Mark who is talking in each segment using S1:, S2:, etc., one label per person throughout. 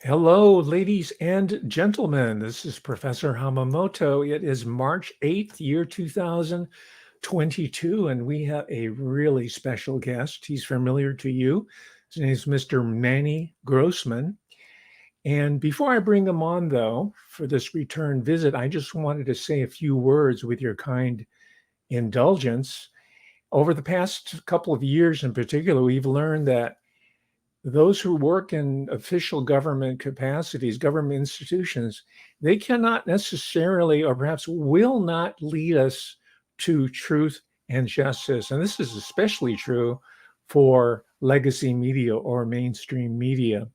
S1: Hello, ladies and gentlemen. This is Professor Hamamoto. It is March 8th, year 2022, and we have a really special guest. He's familiar to you. His name is Mr. Manny Grossman. And before I bring him on, though, for this return visit, I just wanted to say a few words with your kind indulgence. Over the past couple of years in particular, we've learned that those who work in official government capacities, government institutions, they cannot necessarily, or perhaps will not, lead us to truth and justice. And this is especially true for legacy media or mainstream media.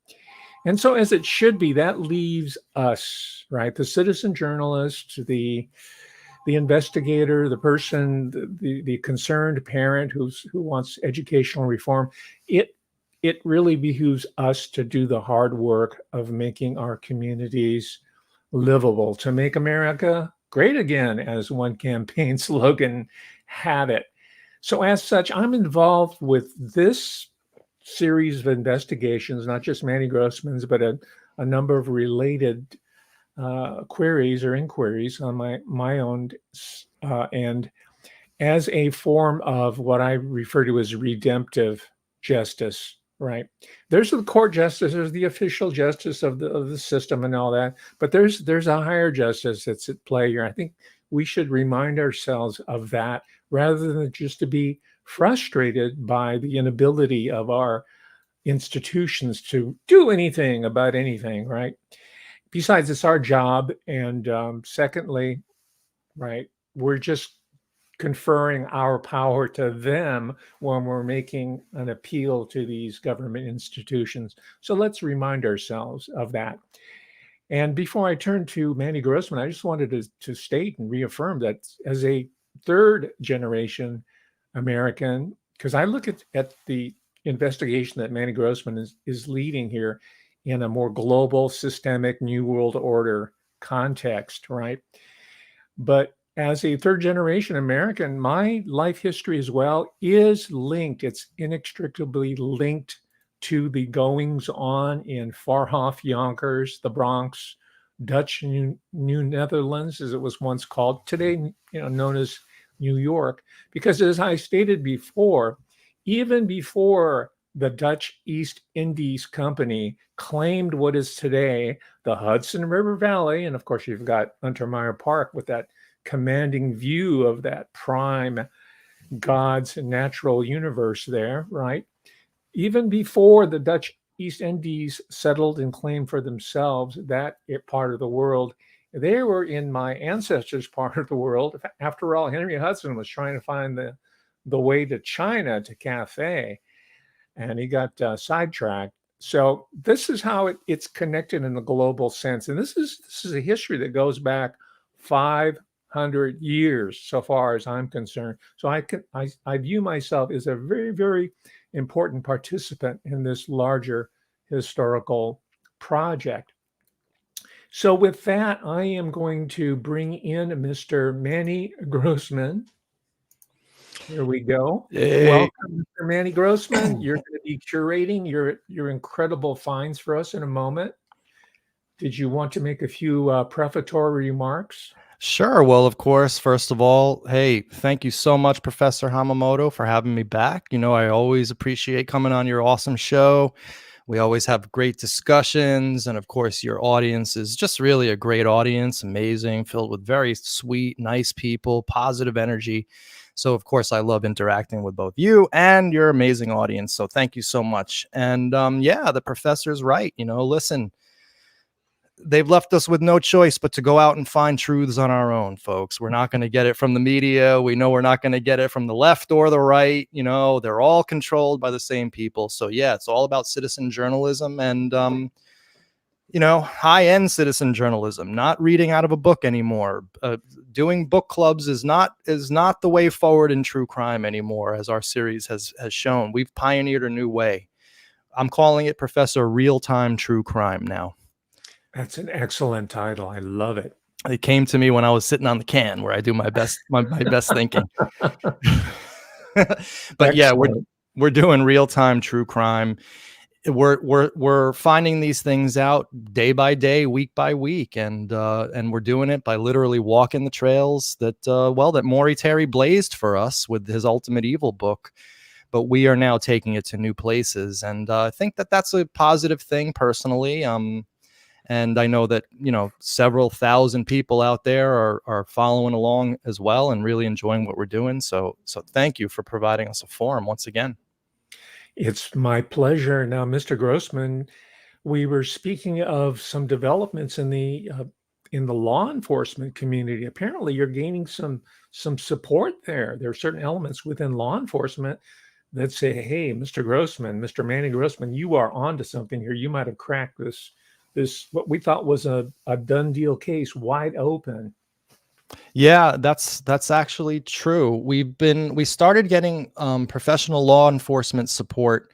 S1: And so, as it should be, that leaves us, right? The citizen journalist, the investigator, the person, the concerned parent who wants educational reform. It really behooves us to do the hard work of making our communities livable, to make America great again, as one campaign slogan had it. So, as such, I'm involved with this series of investigations, not just Manny Grossman's, but a number of related queries or inquiries on my own and as a form of what I refer to as redemptive justice. Right. There's the court justice, there's the official justice of the system and all that, but there's a higher justice that's at play here. I think we should remind ourselves of that rather than just to be frustrated by the inability of our institutions to do anything about anything, right? Besides, it's our job. And secondly, right, we're just conferring our power to them when we're making an appeal to these government institutions. So let's remind ourselves of that. And before I turn to Manny Grossman, I just wanted to state and reaffirm that as a third generation American, because I look at the investigation that Manny Grossman is leading here in a more global, systemic, New World Order context, right? But as a third generation American, my life history as well is linked. It's inextricably linked to the goings on in far off Yonkers, the Bronx, Dutch New Netherlands, as it was once called, today known as New York. Because as I stated before, even before the Dutch East Indies Company claimed what is today the Hudson River Valley, and of course you've got Untermeyer Park with that commanding view of that prime God's natural universe there, right? Even before the Dutch East Indies settled and claimed for themselves that part of the world, they were in my ancestors' part of the world. After all, Henry Hudson was trying to find the way to China, to Cathay, and he got sidetracked. So this is how it's connected in a global sense. And this is a history that goes back 500 years, so far as I'm concerned. So I view myself as a very, very important participant in this larger historical project. So with that, I am going to bring in Mr. Manny Grossman. Here we go.
S2: Hey.
S1: Welcome, Mr. Manny Grossman. You're going to be curating your incredible finds for us in a moment. Did you want to make a few prefatory remarks?
S2: Sure. Well, of course, first of all, hey, thank you so much, Professor Hamamoto, for having me back. I always appreciate coming on your awesome show. We always have great discussions. And of course, your audience is just really a great audience, amazing, filled with very sweet, nice people, positive energy. So, of course, I love interacting with both you and your amazing audience. So thank you so much. And yeah, the professor's right. Listen, they've left us with no choice but to go out and find truths on our own, folks. We're not going to get it from the media. We know we're not going to get it from the left or the right. They're all controlled by the same people. So yeah, it's all about citizen journalism and, high-end citizen journalism, not reading out of a book anymore. Doing book clubs is not the way forward in true crime anymore, as our series has shown. We've pioneered a new way. I'm calling it Professor Real-Time True Crime now.
S1: That's an excellent title. I love it.
S2: It came to me when I was sitting on the can, where I do my best thinking. But yeah, we're doing real-time true crime. we're finding these things out day by day, week by week, and we're doing it by literally walking the trails that that Maury Terry blazed for us with his Ultimate Evil book. But we are now taking it to new places, and I think that that's a positive thing personally. And I know that, several thousand people out there are following along as well and really enjoying what we're doing. So thank you for providing us a forum once again.
S1: It's my pleasure. Now, Mr. Grossman, we were speaking of some developments in the law enforcement community. Apparently, you're gaining some support there. There are certain elements within law enforcement that say, "Hey, Mr. Grossman, Mr. Manny Grossman, you are onto something here. You might have cracked this what we thought was a done deal case wide open."
S2: Yeah, that's actually true. We started getting professional law enforcement support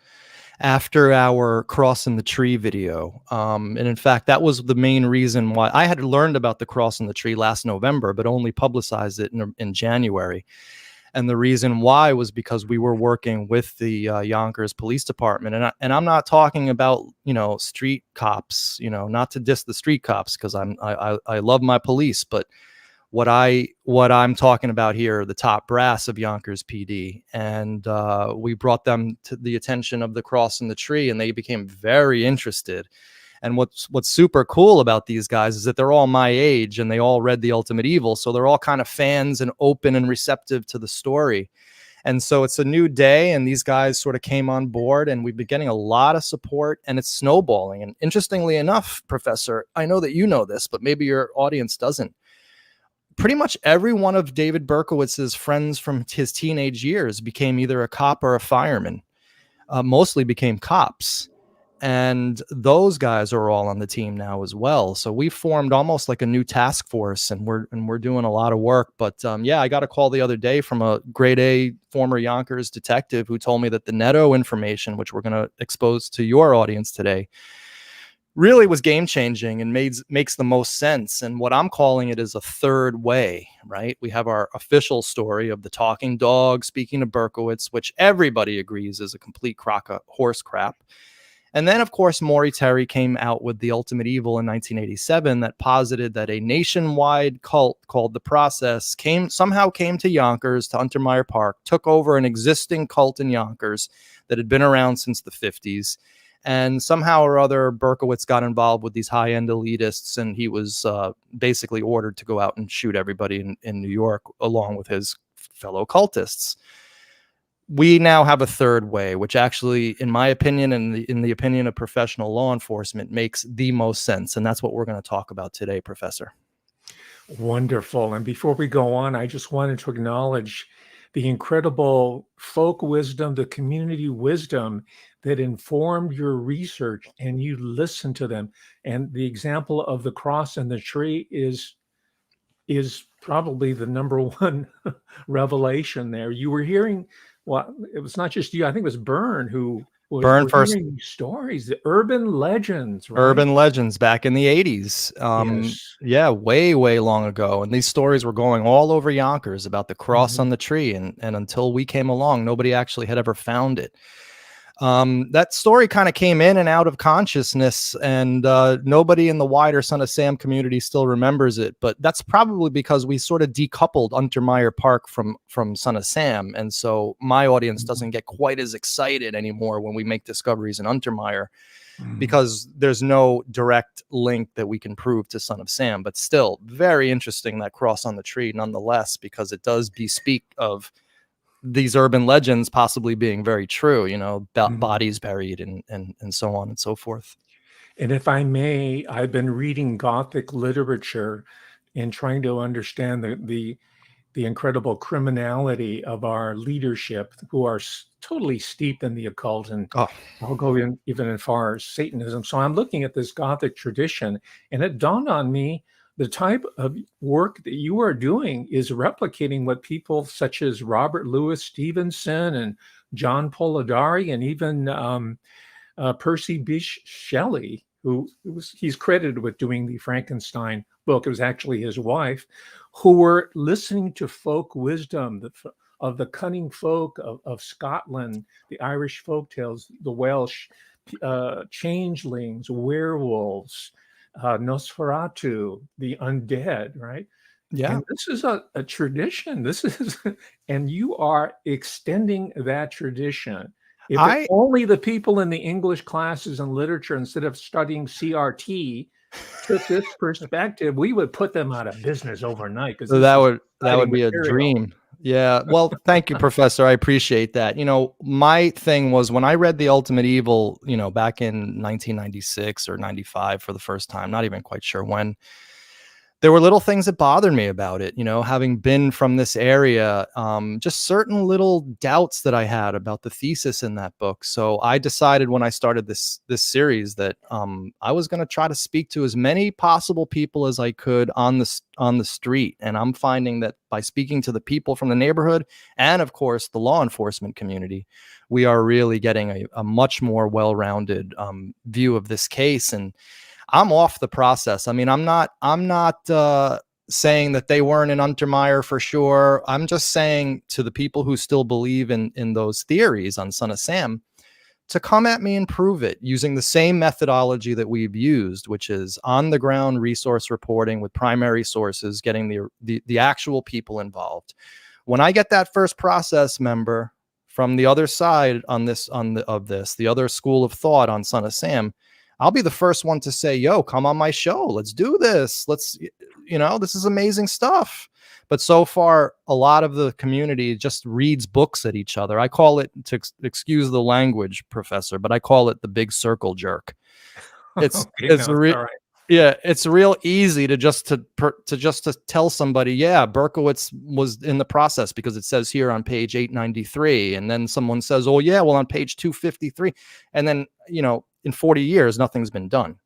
S2: after our Cross in the Tree video. And in fact, that was the main reason why I had learned about the Cross in the Tree last November, but only publicized it in January. And the reason why was because we were working with the Yonkers Police Department, and I'm not talking about street cops, not to diss the street cops, because I love my police, but what I'm talking about here, the top brass of Yonkers PD, and we brought them to the attention of the Cross in the Tree, and they became very interested. And what's super cool about these guys is that they're all my age and they all read The Ultimate Evil, so they're all kind of fans and open and receptive to the story. And so it's a new day, and these guys sort of came on board, and we've been getting a lot of support, and it's snowballing. And interestingly enough, Professor, I know that you know this, but maybe your audience doesn't. Pretty much every one of David Berkowitz's friends from his teenage years became either a cop or a fireman. Mostly became cops. And those guys are all on the team now as well. So we formed almost like a new task force, and we're doing a lot of work. But yeah, I got a call the other day from a grade A former Yonkers detective who told me that the Neto information, which we're going to expose to your audience today, really was game changing and makes the most sense. And what I'm calling it is a third way, right? We have our official story of the talking dog speaking to Berkowitz, which everybody agrees is a complete crock of horse crap. And then, of course, Maury Terry came out with The Ultimate Evil in 1987 that posited that a nationwide cult called The Process somehow came to Yonkers, to Untermeyer Park, took over an existing cult in Yonkers that had been around since the 50s. And somehow or other, Berkowitz got involved with these high-end elitists, and he was basically ordered to go out and shoot everybody in New York, along with his fellow cultists. We now have a third way, which actually, in my opinion, and in the opinion of professional law enforcement, makes the most sense. And that's what we're going to talk about today, Professor.
S1: Wonderful. And before we go on, I just wanted to acknowledge the incredible folk wisdom, the community wisdom that informed your research, and you listened to them. And the example of the cross and the tree is probably the number one revelation there. You were hearing, well, it was not just you, I think it was Byrne who
S2: Byrne
S1: were
S2: first.
S1: hearing these stories, the urban legends, right?
S2: Urban legends back in the 80s.
S1: Yes.
S2: Yeah, way long ago. And these stories were going all over Yonkers about the cross
S1: Mhm.
S2: on the tree. And until we came along, nobody actually had ever found it. That story kind of came in and out of consciousness, and nobody in the wider Son of Sam community still remembers it. But that's probably because we sort of decoupled Untermeyer Park from Son of Sam. And so my audience doesn't get quite as excited anymore when we make discoveries in Untermeyer, because there's no direct link that we can prove to Son of Sam. But still, very interesting, that cross on the tree nonetheless, because it does bespeak of these urban legends possibly being very true, bodies buried and so on and so forth.
S1: And if I may, I've been reading Gothic literature and trying to understand the incredible criminality of our leadership, who are totally steeped in the occult, and
S2: Oh,
S1: I'll go in even as far as Satanism. So I'm looking at this Gothic tradition, and it dawned on me the type of work that you are doing is replicating what people such as Robert Louis Stevenson and John Polidori and even Percy Bysshe Shelley, he's credited with doing the Frankenstein book. It was actually his wife, who were listening to folk wisdom of the cunning folk of Scotland, the Irish folk tales, the Welsh, changelings, werewolves, Nosferatu, the undead, right?
S2: Yeah.
S1: And this is a tradition. This is, and you are extending that tradition. If
S2: I
S1: only the people in the English classes and literature, instead of studying CRT, took this perspective, we would put them out of business overnight because this is
S2: that would
S1: exciting
S2: be a
S1: material.
S2: dream. Yeah. Well, thank you, Professor. I appreciate that. My thing was when I read The Ultimate Evil, back in 1996 or 95 for the first time, not even quite sure when, there were little things that bothered me about it, having been from this area, just certain little doubts that I had about the thesis in that book. So I decided when I started this series that I was going to try to speak to as many possible people as I could on the street. And I'm finding that by speaking to the people from the neighborhood and, of course, the law enforcement community, we are really getting a much more well-rounded view of this case. And I'm off the process. I mean, I'm not saying that they weren't an Untermeyer for sure. I'm just saying to the people who still believe in those theories on Son of Sam to come at me and prove it using the same methodology that we've used, which is on the ground resource reporting with primary sources, getting the actual people involved. When I get that first process member from the other side the other school of thought on Son of Sam, I'll be the first one to say, yo, come on my show. Let's do this. This is amazing stuff. But so far, a lot of the community just reads books at each other. I call it, to excuse the language, Professor, but I call it the big circle jerk. It's
S1: Okay,
S2: it's
S1: no, it's
S2: re-
S1: all right.
S2: yeah, it's real easy to tell somebody, yeah, Berkowitz was in the process because it says here on page 893, and then someone says, oh yeah, well on page 253, and then in 40 years nothing's been done.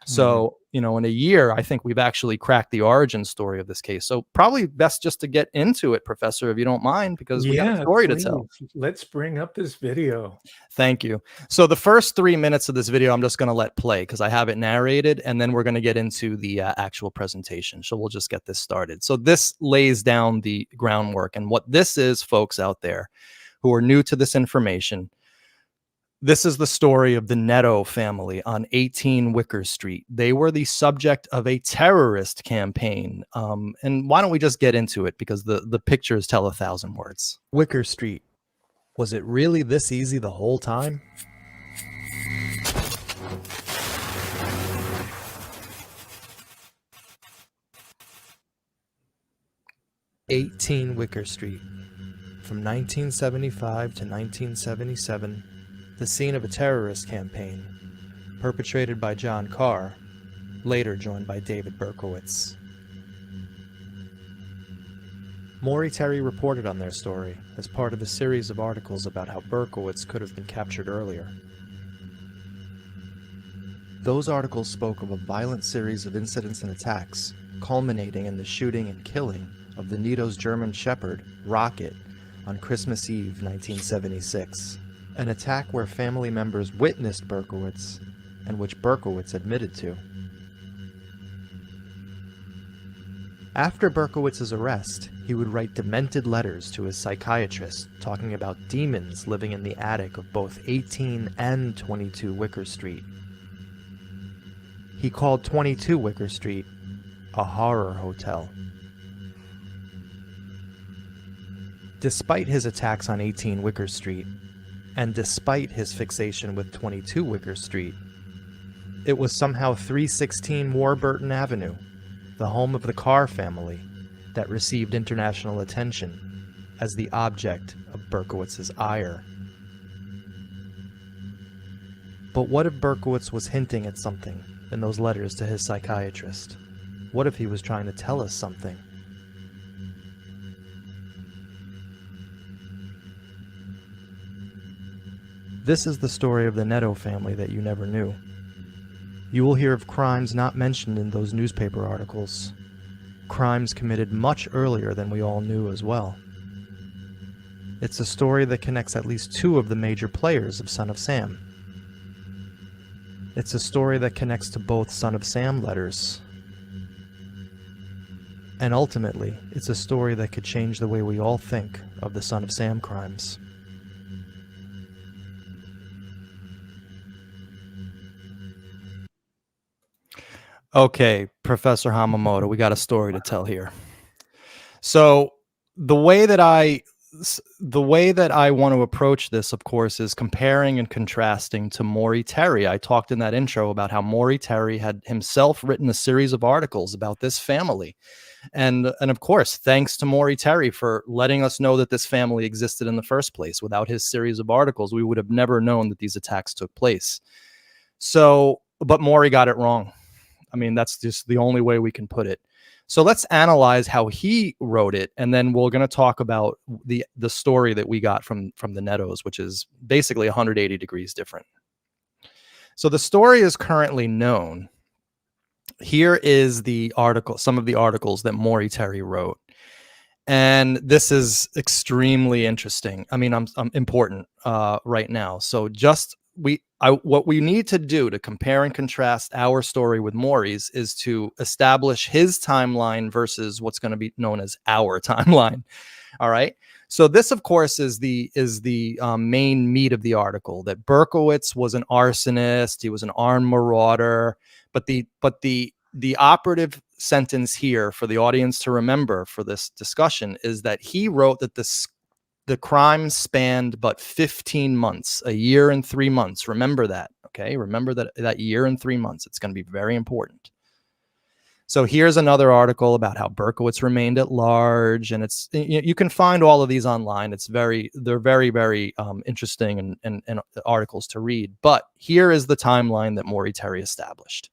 S2: So, in a year, I think we've actually cracked the origin story of this case. So probably best just to get into it, Professor, if you don't mind, because we got a
S1: Yeah,
S2: story to
S1: please.
S2: tell.
S1: Let's bring up this video.
S2: Thank you. So the first 3 minutes of this video, I'm just going to let play because I have it narrated, and then we're going to get into the actual presentation. So we'll just get this started. So this lays down the groundwork. And what this is, folks out there who are new to this information, this is the story of the Neto family on 18 Wicker Street. They were the subject of a terrorist campaign. And why don't we just get into it, because the pictures tell 1,000 words. Wicker Street. Was it really this easy the whole time? "18 Wicker Street. From 1975 to 1977, the scene of a terrorist campaign perpetrated by John Carr, later joined by David Berkowitz. Maury Terry reported on their story as part of a series of articles about how Berkowitz could have been captured earlier. Those articles spoke of a violent series of incidents and attacks, culminating in the shooting and killing of the Neto's German Shepherd, Rocket, on Christmas Eve 1976. An attack where family members witnessed Berkowitz, and which Berkowitz admitted to. After Berkowitz's arrest, he would write demented letters to his psychiatrist talking about demons living in the attic of both 18 and 22 Wicker Street. He called 22 Wicker Street a horror hotel. Despite his attacks on 18 Wicker Street, and despite his fixation with 22 Wicker Street, it was somehow 316 Warburton Avenue, the home of the Carr family, that received international attention as the object of Berkowitz's ire. But what if Berkowitz was hinting at something in those letters to his psychiatrist? What if he was trying to tell us something? This is the story of the Neto family that you never knew. You will hear of crimes not mentioned in those newspaper articles. Crimes committed much earlier than we all knew as well. It's a story that connects at least two of the major players of Son of Sam. It's a story that connects to both Son of Sam letters. And ultimately, it's a story that could change the way we all think of the Son of Sam crimes. Okay, Professor Hamamoto, we got a story to tell here. So the way that I want to approach this, of course, is comparing and contrasting to Maury Terry. I talked in that intro about how Maury Terry had himself written a series of articles about this family. And of course, thanks to Maury Terry for letting us know that this family existed in the first place. Without his series of articles, we would have never known that these attacks took place. So, but Maury got it wrong. I mean, that's just the only way we can put it. So let's analyze how he wrote it, and then we're going to talk about the story that we got from the Netos, which is basically 180 degrees different. So the story is currently known. Here is the article, some of the articles that Maury Terry wrote. And this is extremely interesting. I mean, I'm important right now. So just what we need to do to compare and contrast our story with Maury's is to establish his timeline versus what's going to be known as our timeline. All right. So this, of course, is the main meat of the article, that Berkowitz was an arsonist. He was an armed marauder. But the operative sentence here for the audience to remember for this discussion is that he wrote that the crime spanned but 15 months, a year and 3 months. Remember that, okay? Remember that year and 3 months. It's going to be very important. So here's another article about how Berkowitz remained at large, and you can find all of these online. They're very, very interesting and articles to read. But here is the timeline that Maury Terry established.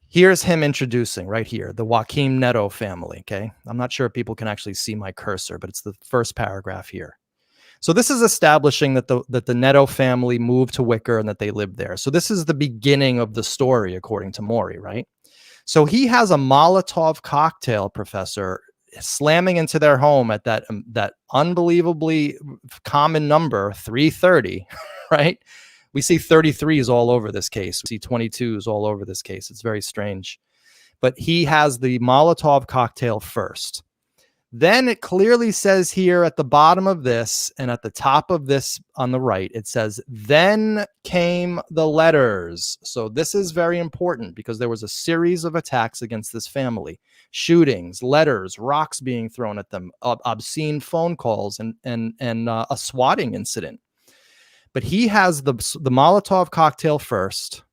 S2: Here's him introducing right here, the Joaquim Neto family, okay? I'm not sure if people can actually see my cursor, but it's the first paragraph here. So this is establishing that the Neto family moved to Wicker and that they lived there. So this is the beginning of the story, according to Maury, right? So he has a Molotov cocktail, Professor, slamming into their home at that unbelievably common number, 330, right? We see 33s all over this case. We see 22s all over this case. It's very strange. But he has the Molotov cocktail first. Then it clearly says here at the bottom of this and at the top of this on the right, it says, then came the letters. So this is very important because there was a series of attacks against this family. Shootings, letters, rocks being thrown at them, obscene phone calls, and a swatting incident. But he has the Molotov cocktail first.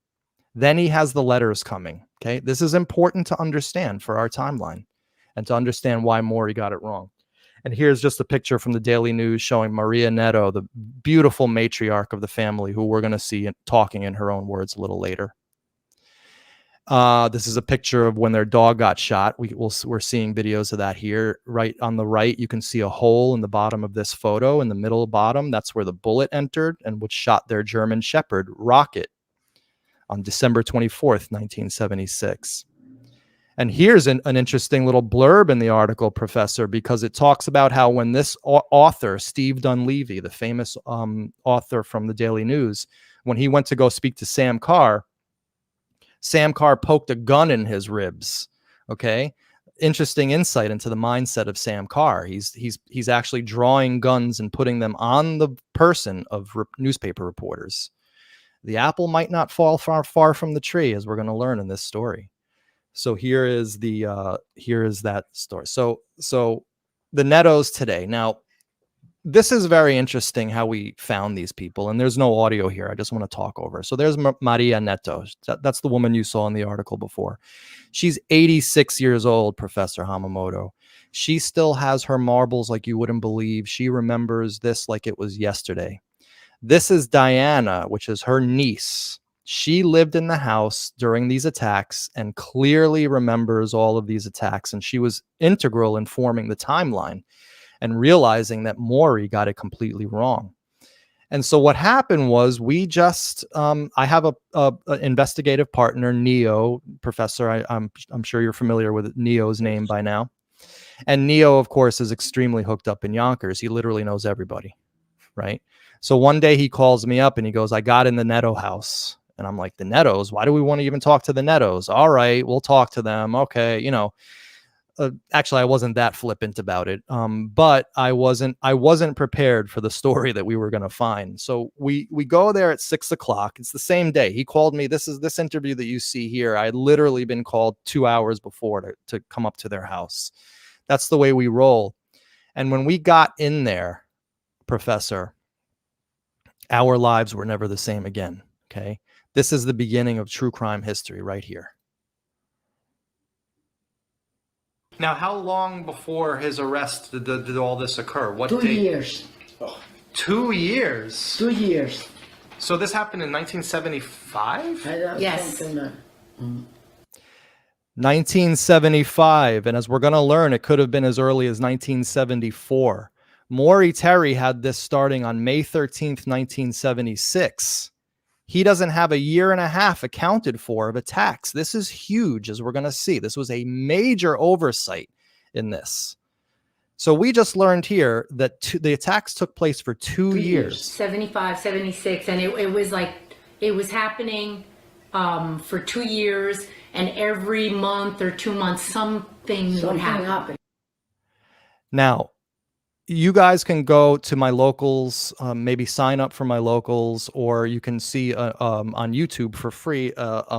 S2: Then he has the letters coming. Okay, this is important to understand for our timeline and to understand why Maury got it wrong. And here's just a picture from the Daily News showing Maria Neto, the beautiful matriarch of the family, who we're going to see talking in her own words a little later. This is a picture of when their dog got shot. We're seeing videos of that here. Right on the right, you can see a hole in the bottom of this photo. In the middle bottom, that's where the bullet entered and which shot their German Shepherd, Rocket, on December 24th, 1976. And here's an interesting little blurb in the article, Professor, because it talks about how when this author, Steve Dunleavy, the famous author from the Daily News, when he went to go speak to Sam Carr poked a gun in his ribs. Okay. Interesting insight into the mindset of Sam Carr. He's actually drawing guns and putting them on the person of newspaper reporters. The apple might not fall far from the tree, as we're going to learn in this story. So here is that story. So the Netos today. Now, this is very interesting how we found these people, and there's no audio here. I just want to talk over. So there's Maria Neto. That's the woman you saw in the article before. She's 86 years old, Professor Hamamoto. She still has her marbles like you wouldn't believe. She remembers this like it was yesterday. This is Diana, which is her niece. She lived in the house during these attacks and clearly remembers all of these attacks, and she was integral in forming the timeline and realizing that Maury got it completely wrong. And so what happened was we just, I have a investigative partner, Neo, Professor. I'm sure you're familiar with Neo's name by now. And Neo, of course, is extremely hooked up in Yonkers. He literally knows everybody, right? So one day he calls me up and he goes, I got in the Neto house. And I'm like, the Netos? Why do we want to even talk to the Netos? All right, we'll talk to them. Okay, actually, I wasn't that flippant about it. But I wasn't prepared for the story that we were going to find. So we go there at 6:00. It's the same day. He called me. This interview that you see here. I had literally been called 2 hours before to come up to their house. That's the way we roll. And when we got in there, Professor, our lives were never the same again. Okay. This is the beginning of true crime history right here. Now, how long before his arrest did all this occur? What
S3: 2
S2: date?
S3: years.
S2: 2 years?
S3: 2 years.
S2: So this happened in 1975?
S3: Yes.
S2: 1975. And as we're going to learn, it could have been as early as 1974. Maury Terry had this starting on May 13th, 1976. He doesn't have a year and a half accounted for of attacks. This is huge, as we're going to see. This was a major oversight in this. So we just learned here that the attacks took place for 2 years.
S4: 75, 76. And it was happening for 2 years. And every month or 2 months, something would happen.
S2: Now, you guys can go to my locals, maybe sign up for my locals, or you can see on YouTube for free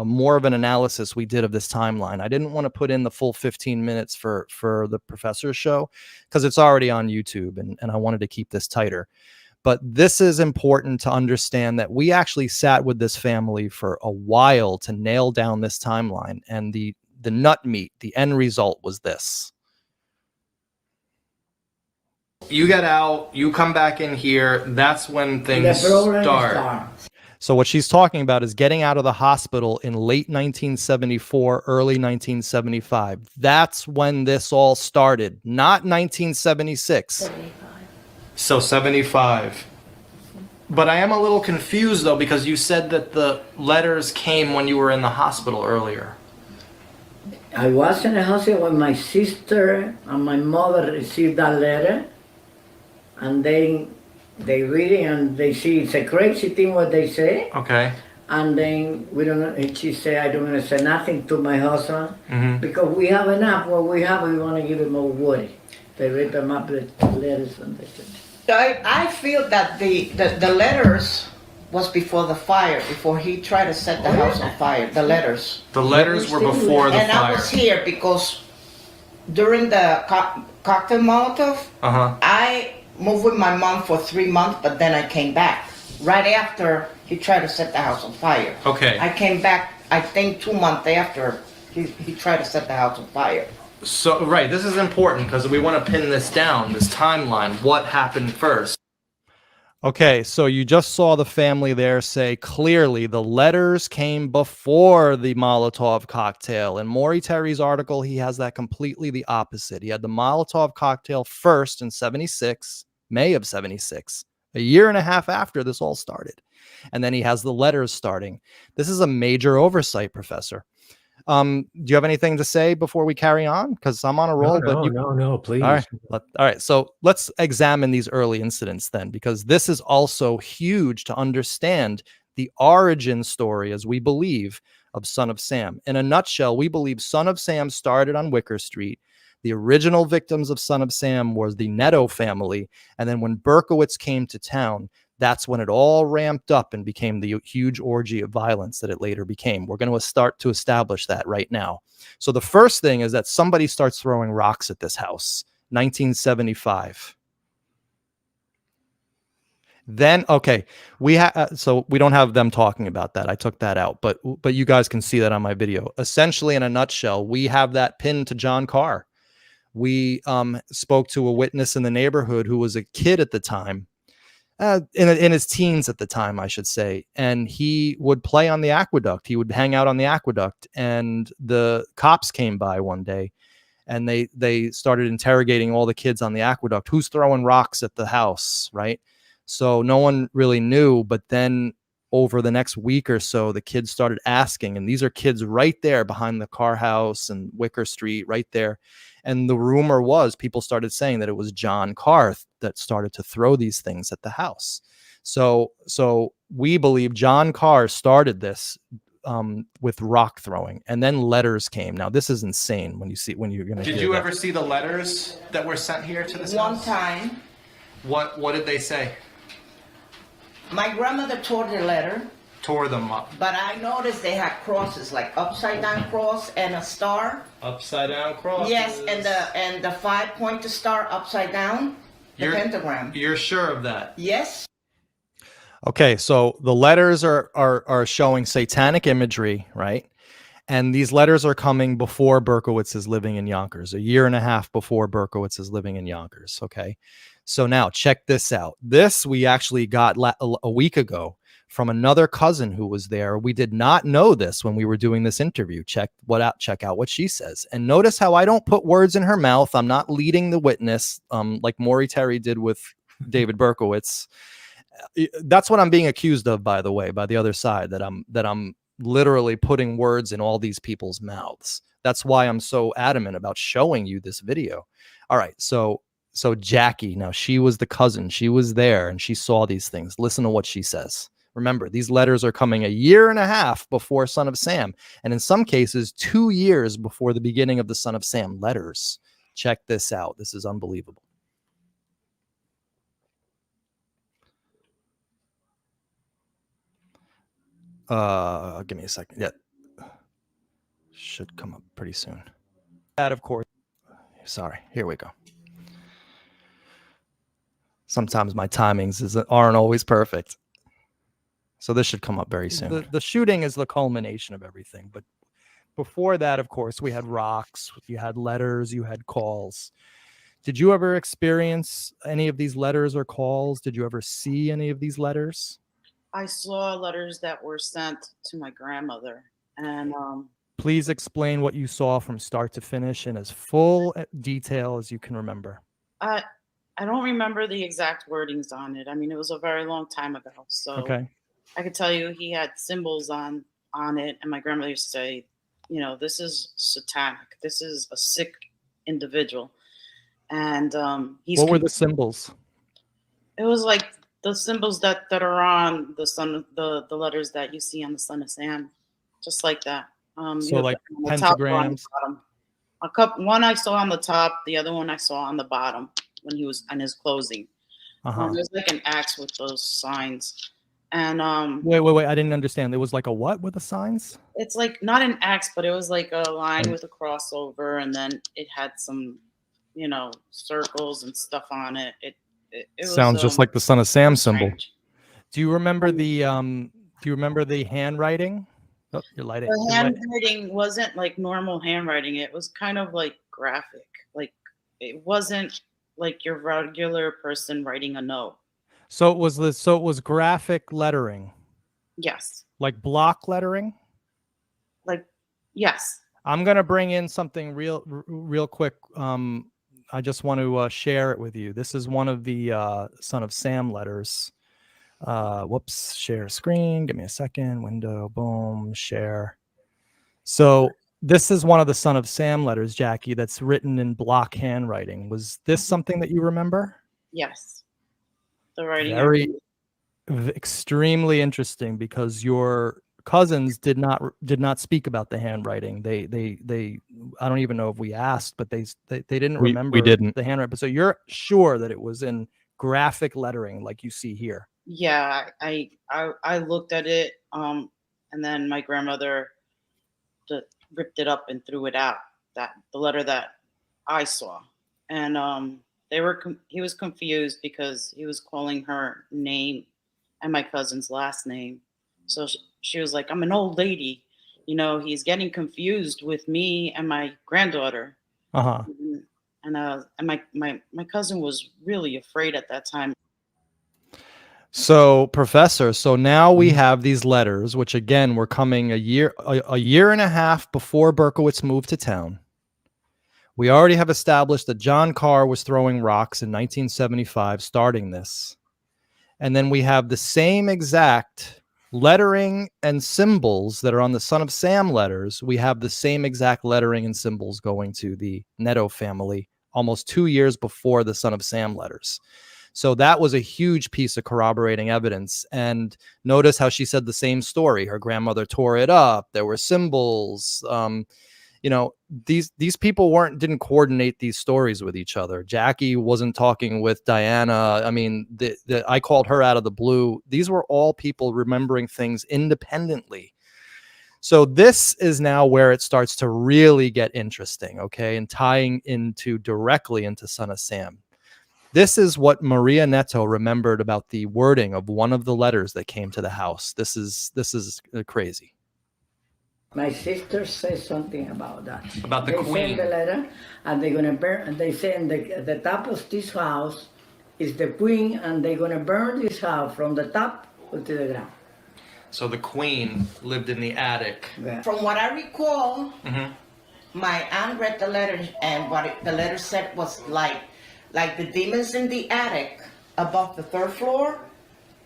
S2: more of an analysis we did of this timeline. I didn't want to put in the full 15 minutes for the professor's show because it's already on YouTube, and I wanted to keep this tighter. But this is important to understand that we actually sat with this family for a while to nail down this timeline, and the nut meat, the end result was this. You get out, you come back in here, that's when things start. So what she's talking about is getting out of the hospital in late 1974, early 1975. That's when this all started, not 1976.
S4: 75.
S2: So 75. But I am a little confused, though, because you said that the letters came when you were in the hospital earlier.
S3: I was in the hospital when my sister and my mother received that letter. And then they read it and they see it's a crazy thing what they say.
S2: Okay.
S3: And then we don't know, she said, I don't want to say nothing to my husband because we have enough. What we have, we want to give him more worry. They read them up the letters and they said.
S5: I feel that the letters was before the fire, before he tried to set the house on fire. The letters.
S2: The letters were before the fire.
S5: And I was here because during the cocktail Molotov, I moved with my mom for 3 months, but then I came back. Right after he tried to set the house on fire.
S2: Okay.
S5: I came back, I think 2 months after he tried to set the house on fire.
S2: So, right, this is important because we want to pin this down, this timeline. What happened first? Okay, so you just saw the family there say clearly the letters came before the Molotov cocktail. In Maury Terry's article, he has that completely the opposite. He had the Molotov cocktail first in 76, May of 76, a year and a half after this all started. And then he has the letters starting. This is a major oversight, Professor. Do you have anything to say before we carry on? Because I'm on a roll.
S1: No, please.
S2: All right. So let's examine these early incidents then, because this is also huge to understand the origin story, as we believe, of Son of Sam. In a nutshell, we believe Son of Sam started on Wicker Street. The original victims of Son of Sam was the Neto family. And then when Berkowitz came to town, that's when it all ramped up and became the huge orgy of violence that it later became. We're going to start to establish that right now. So the first thing is that somebody starts throwing rocks at this house, 1975. Then, okay, so we don't have them talking about that. I took that out, but you guys can see that on my video. Essentially, in a nutshell, we have that pinned to John Carr. We spoke to a witness in the neighborhood who was a kid at the time. In his teens at the time, I should say, and he would play on the aqueduct. He would hang out on the aqueduct, and the cops came by one day, and they started interrogating all the kids on the aqueduct. Who's throwing rocks at the house, right? So no one really knew, but then over the next week or so, the kids started asking, and these are kids right there behind the Carr house and Wicker Street, right there. And the rumor was people started saying that it was John Carr that started to throw these things at the house. So we believe John Carr started this rock throwing, and then letters came. Now this is insane when you're gonna.
S6: Did you ever see the letters that were sent here to this
S5: One
S6: house?
S5: time,
S6: What did they say?
S5: my grandmother tore the letter,
S6: Tore them up.
S5: but I noticed they had crosses, like upside down cross and a star.
S6: Upside down cross.
S5: Yes, and the 5-pointed star upside down, the pentagram.
S6: You're sure of that?
S5: Yes.
S2: Okay, so the letters are showing satanic imagery, right? And these letters are coming before Berkowitz is living in Yonkers, a year and a half before Berkowitz is living in Yonkers. Okay, so now check this out. This we actually got a week ago from another cousin who was there. We did not know this when we were doing this interview. Check out what she says. And notice how I don't put words in her mouth. I'm not leading the witness like Maury Terry did with David Berkowitz. That's what I'm being accused of, by the way, by the other side, that I'm literally putting words in all these people's mouths. That's why I'm so adamant about showing you this video. All right, so Jackie, now she was the cousin. She was there and she saw these things. Listen to what she says. Remember, these letters are coming a year and a half before Son of Sam, and in some cases 2 years before the beginning of the Son of Sam letters. Check this out. This is unbelievable. Give me a second. Yeah, should come up pretty soon. That, of course. Sorry. Here we go. Sometimes my timings aren't always perfect. So this should come up very soon. The shooting is the culmination of everything. But before that, of course, we had rocks, you had letters, you had calls. Did you ever experience any of these letters or calls? Did you ever see any of these letters?
S7: I saw letters that were sent to my grandmother, and
S2: please explain what you saw from start to finish in as full detail as you can remember.
S7: I don't remember the exact wordings on it. I mean, it was a very long time ago, so
S2: okay.
S7: I could tell you he had symbols on it, and my grandmother used to say, you know, this is satanic. This is a sick individual, and
S2: what were the symbols?
S7: It was like the symbols that are on the letters that you see on the Son of Sam, just like that.
S2: So like pentagrams.
S7: One I saw on the top, the other one I saw on the bottom when he was on his closing. There's like an axe with those signs. And
S2: wait, I didn't understand. There was like a what with the signs?
S7: It's like not an axe, but it was like a line with a crossover, and then it had some, you know, circles and stuff on it. It
S2: sounds just like the Son of Sam symbol.
S7: Strange.
S2: Do you remember the handwriting? Oh, you're lighting.
S7: The handwriting wasn't like normal handwriting. It was kind of like graphic. Like it wasn't like your regular person writing a note.
S2: So it was graphic lettering.
S7: Yes.
S2: Like block lettering?
S7: Like yes.
S2: I'm going to bring in something real quick. I just want to share it with you. This is one of the Son of Sam letters. Whoops, share screen. Give me a second. Window, boom, share. So this is one of the Son of Sam letters, Jackie, that's written in block handwriting. Was this something that you remember?
S7: Yes. The writing.
S2: Extremely interesting, because your cousins did not speak about the handwriting. They I don't even know if we asked, but they didn't remember. We didn't.
S7: The
S2: handwriting. So you're sure that it was in graphic lettering like you see here?
S7: Yeah, I looked at it, and then my grandmother ripped it up and threw it out. The letter that I saw, and he was confused because he was calling her name and my cousin's last name. So she was like, "I'm an old lady, you know. He's getting confused with me and my granddaughter." And my cousin was really afraid at that time.
S2: So, Professor, so now we have these letters, which again were coming a year and a half before Berkowitz moved to town. We already have established that John Carr was throwing rocks in 1975, starting this. And then we have the same exact lettering and symbols that are on the Son of Sam letters. We have the same exact lettering and symbols going to the Neto family almost 2 years before the Son of Sam letters. So that was a huge piece of corroborating evidence. And notice how she said the same story. Her grandmother tore it up. There were symbols. You know, these people didn't coordinate these stories with each other. Jackie wasn't talking with Diana. I mean, I called her out of the blue. These were all people remembering things independently. So this is now where it starts to really get interesting, okay, and tying directly into Son of Sam. This is what Maria Neto remembered about the wording of one of the letters that came to the house. This is crazy.
S3: My sister says something about that.
S6: About the
S3: they
S6: queen.
S3: Send the letter, and they're gonna burn. And they say the top of this house is the queen, and they're gonna burn this house from the top to the ground.
S6: So the queen lived in the attic.
S3: Yeah.
S5: From what I recall,
S6: Mm-hmm.
S5: my aunt read the letter, and the letter said was like the demons in the attic above the third floor,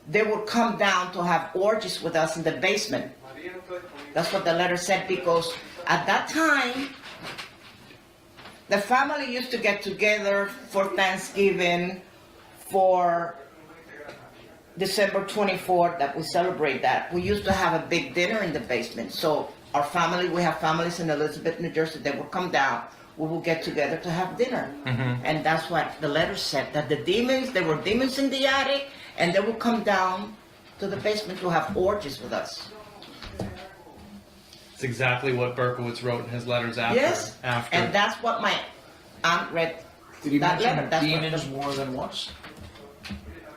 S5: they would come down to have orgies with us in the basement. That's what the letter said, because at that time, the family used to get together for Thanksgiving, for December 24th, that we celebrate that. We used to have a big dinner in the basement. So our family, we have families in Elizabeth, New Jersey, they would come down. We will get together to have dinner.
S6: Mm-hmm.
S5: And that's what the letter said, that there were demons in the attic, and they would come down to the basement to have orgies with us.
S6: It's exactly what Berkowitz wrote in his letters after.
S5: Yes, and that's what my aunt read.
S8: Did he
S5: that
S8: mention
S5: letter, that's what
S8: demons more than once?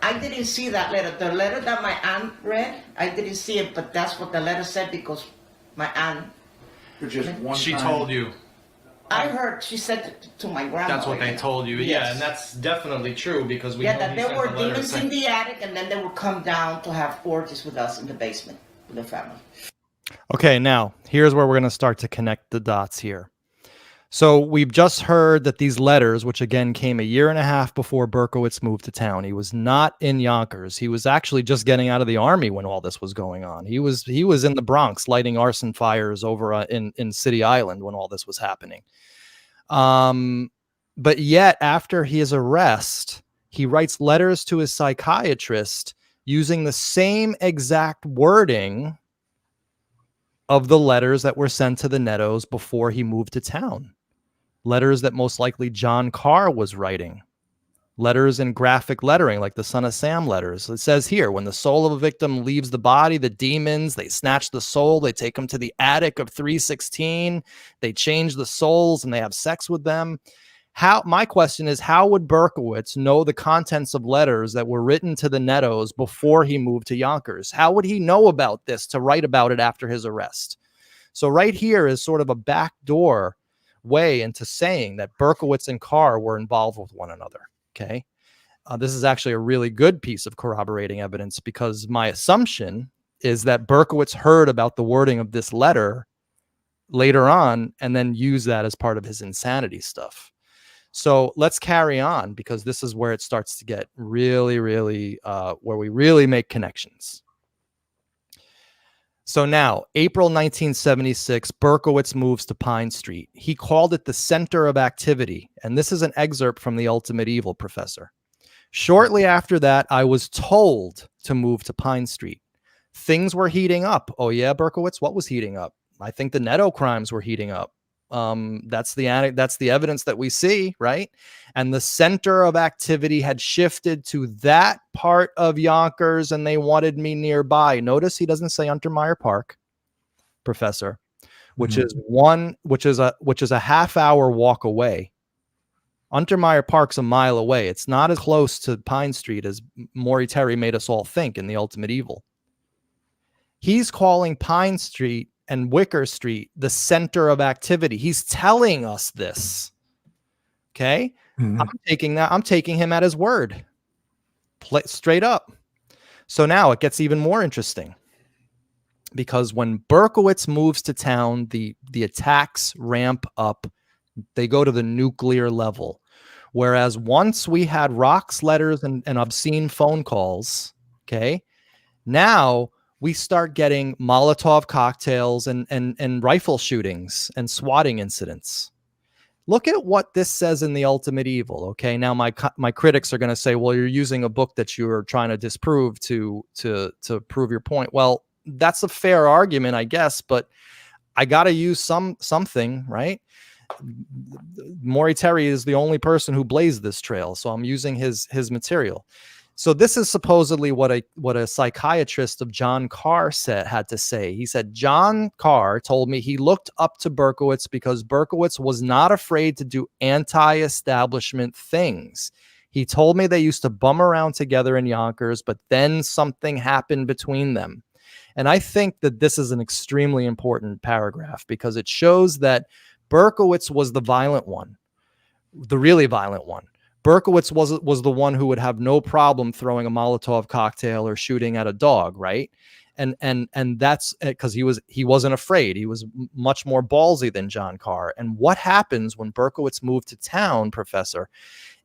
S5: I didn't see that letter. The letter that my aunt read, I didn't see it, but that's what the letter said, because my aunt,
S8: Or just one
S6: She
S8: time?
S6: told you.
S5: I heard, she said to my grandmother.
S6: That's what they told you. Yeah,
S5: Yes.
S6: and that's definitely true, because we
S5: Yeah,
S6: know
S5: that
S6: he
S5: there
S6: sent
S5: were
S6: the letter
S5: demons
S6: saying-
S5: in the attic, and then they would come down to have orgies with us in the basement with the family.
S2: Okay, now here's where we're going to start to connect the dots here. So we've just heard that these letters, which again came a year and a half before Berkowitz moved to town, he was not in Yonkers. He was actually just getting out of the army when all this was going on. He was in the Bronx lighting arson fires over in City Island when all this was happening. But yet after his arrest, he writes letters to his psychiatrist using the same exact wording of the letters that were sent to the Netos before he moved to town. Letters that most likely John Carr was writing. Letters in graphic lettering, like the Son of Sam letters. It says here, when the soul of a victim leaves the body, the demons, they snatch the soul, they take them to the attic of 316, they change the souls, and they have sex with them. My question is, how would Berkowitz know the contents of letters that were written to the Netos before he moved to Yonkers? How would he know about this to write about it after his arrest? So right here is sort of a backdoor way into saying that Berkowitz and Carr were involved with one another. Okay. This is actually a really good piece of corroborating evidence, because my assumption is that Berkowitz heard about the wording of this letter later on and then used that as part of his insanity stuff. So let's carry on, because this is where it starts to get really, really, where we really make connections. So now, April 1976, Berkowitz moves to Pine Street. He called it the center of activity. And this is an excerpt from The Ultimate Evil, Professor. Shortly after that, I was told to move to Pine Street. Things were heating up. Oh yeah, Berkowitz, what was heating up? I think the Neto crimes were heating up. That's the evidence that we see, right? And the center of activity had shifted to that part of Yonkers, and they wanted me nearby. Notice he doesn't say Untermeyer Park, Professor, which is a half-hour walk away. Untermeyer Park's a mile away. It's not as close to Pine Street as Maury Terry made us all think in The Ultimate Evil. He's calling Pine Street and Wicker Street the center of activity. He's telling us this. Okay? Mm-hmm. I'm taking him at his word. Straight up. So now it gets even more interesting, because when Berkowitz moves to town, the attacks ramp up. They go to the nuclear level. Whereas once we had rocks, letters, and obscene phone calls, okay, now we start getting Molotov cocktails and rifle shootings and swatting incidents. Look at what this says in The Ultimate Evil. Okay, now my critics are going to say, well, you're using a book that you're trying to disprove to prove your point. Well, that's a fair argument, I guess, but I got to use something, right? Maury Terry is the only person who blazed this trail, so I'm using his material. So this is supposedly what a psychiatrist of John Carr had to say. He said, John Carr told me he looked up to Berkowitz because Berkowitz was not afraid to do anti-establishment things. He told me they used to bum around together in Yonkers, but then something happened between them. And I think that this is an extremely important paragraph because it shows that Berkowitz was the violent one, the really violent one. Berkowitz was the one who would have no problem throwing a Molotov cocktail or shooting at a dog, right? And that's because he wasn't afraid. He was much more ballsy than John Carr. And what happens when Berkowitz moved to town, Professor,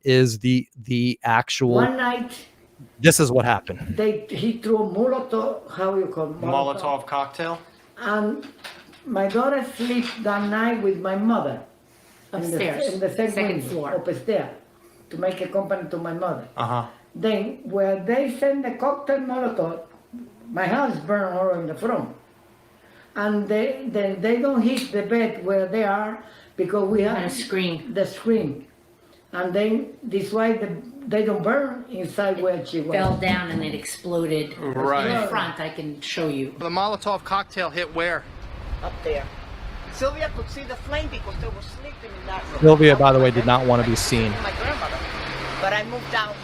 S2: is the actual.
S3: One night.
S2: This is what happened.
S3: He threw a Molotov, how you call it?
S6: Molotov cocktail.
S3: And my daughter slept that night with my mother.
S4: Upstairs,
S3: In the
S4: second floor.
S3: Upstairs, to make a company to my mother.
S6: Uh-huh.
S3: Then, where they send the cocktail Molotov, my house burned all in the front. And they don't hit the bed where they are because we have
S4: And a screen.
S3: the screen. And then this why they don't burn inside where she was.
S4: Fell down and it exploded.
S6: Right.
S4: In the front, I can show you.
S6: The Molotov cocktail hit where?
S5: Up there. Sylvia could see the flame because they were sleeping in that room.
S2: Sylvia, by the way, did not want to be seen.
S5: My grandmother. But I moved out,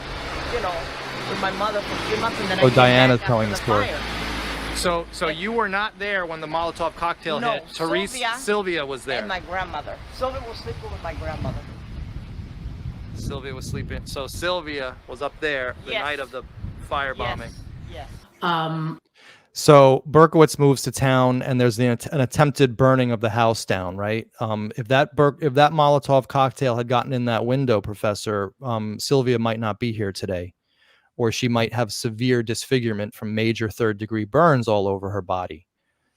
S5: with my mother for 3 months and then I
S2: Oh,
S5: came
S2: Diana's
S5: back
S2: telling
S5: after
S2: the story.
S5: fire.
S6: So you were not there when the Molotov cocktail
S5: No,
S6: hit. Sylvia was there.
S5: And my grandmother. Sylvia was sleeping with my grandmother.
S6: Sylvia was sleeping. So Sylvia was up there the night of the firebombing.
S5: Yes.
S2: So Berkowitz moves to town, and there's an attempted burning of the house down. Right? If that Molotov cocktail had gotten in that window, Professor, Sylvia might not be here today, or she might have severe disfigurement from major third-degree burns all over her body.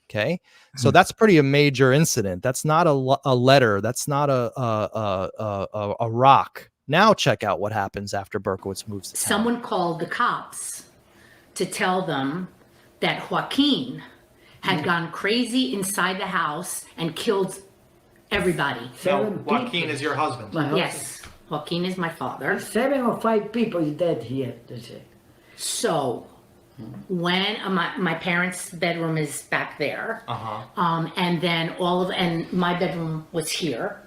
S2: Okay, so that's a major incident. That's not a letter. That's not a rock. Now check out what happens after Berkowitz moves to town.
S4: Someone called the cops to tell them that Joaquin had gone crazy inside the house and killed everybody.
S6: Joaquin is your husband.
S3: My husband.
S4: Yes, Joaquin is my father.
S3: 7 or 5 people is dead here, they say.
S4: So when my parents' bedroom is back there, and then and my bedroom was here,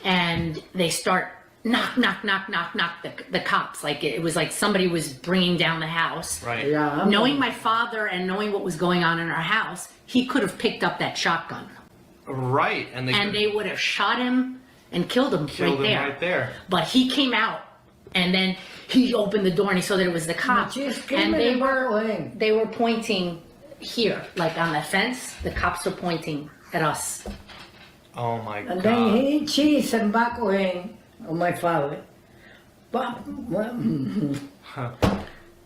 S4: and they start knock, the cops, like it was like somebody was bringing down the house.
S6: Right.
S3: Yeah.
S4: Knowing my father and knowing what was going on in our house, he could have picked up that shotgun.
S6: Right. And
S4: They would have shot him and killed him
S6: right there.
S4: But he came out, and then he opened the door and he saw that it was the cops. And they were pointing here, like on the fence. The cops were pointing at us.
S6: Oh my God.
S3: And then he cheese and back on my father. But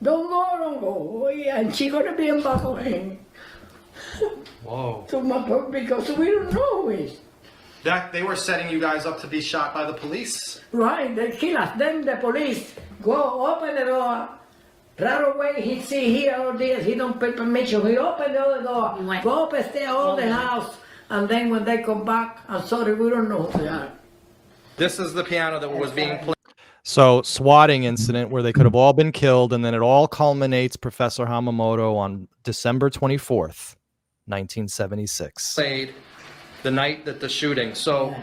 S3: don't go. And she gonna be in back of him.
S6: Whoa.
S3: Because we don't know who is.
S6: They were setting you guys up to be shot by the police.
S3: Right, they kill us. Then the police go open the door. Right away, he see here all this. He don't pay permission. He open the other door. Go upstairs, all the house. And then when they come back, I'm sorry, we don't know who they are.
S6: This is the piano that was being played.
S2: So swatting incident where they could have all been killed, and then it all culminates, Professor Hamamoto, on December 24th, 1976.
S6: Played the night that the shooting. So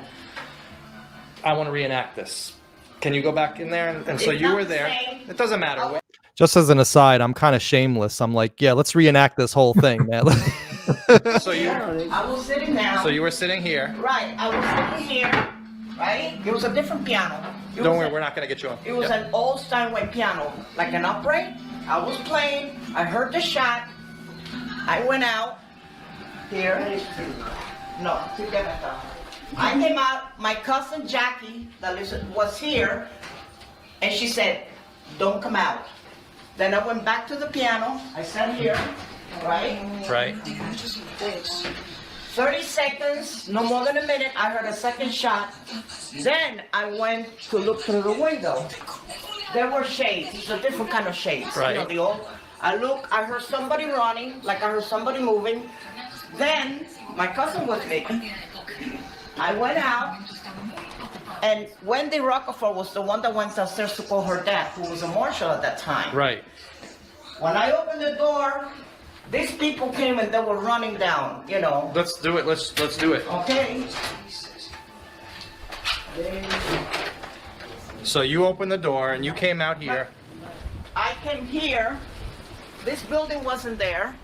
S6: I want to reenact this. Can you go back in there? And so you were there. It doesn't matter.
S2: Just as an aside, I'm kind of shameless. I'm like, yeah, let's reenact this whole thing, man.
S6: So
S5: I was sitting down.
S6: So you were sitting here.
S5: Right, I was sitting here. Right? It was a different piano.
S6: Don't worry, we're not going to get you on.
S5: It was an old Steinway piano, like an upright. I was playing. I heard the shot. I went out here. No, together. I came out. My cousin Jackie, that was here, and she said, "Don't come out." Then I went back to the piano. I sat here, right?
S6: Right.
S5: 30 seconds, no more than a minute, I heard a second shot. Then I went to look through the window. There were shades. It's a different kind of shades.
S6: Right.
S5: You know, the old. I heard somebody running, like I heard somebody moving. Then my cousin was with me. I went out, and Wendy Rockefeller was the one that went downstairs to call her dad, who was a marshal at that time.
S6: Right.
S5: When I opened the door, these people came and they were running down, you know.
S6: Let's do it. Let's do it.
S5: Okay.
S6: So you opened the door and you came out here.
S5: I came here. This building wasn't there.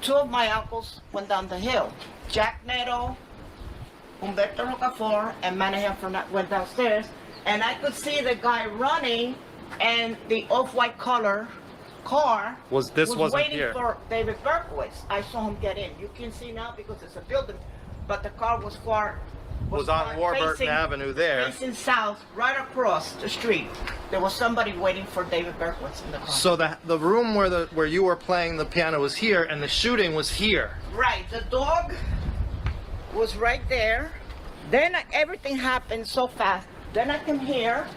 S5: Two of my uncles went down the hill. Jack Neto, Humberto Rockefeller, and Manny went downstairs. And I could see the guy running, and the off-white color car
S6: Wasn't
S5: waiting
S6: here.
S5: for David Berkowitz. I saw him get in. You can see now because it's a building, but the car was
S6: Was on Warburton Avenue there.
S5: facing south, right across the street. There was somebody waiting for David Berkowitz in the car.
S6: So the room where you were playing the piano was here, and the shooting was here.
S5: Right, the dog was right there. Then everything happened so fast. Then I came here.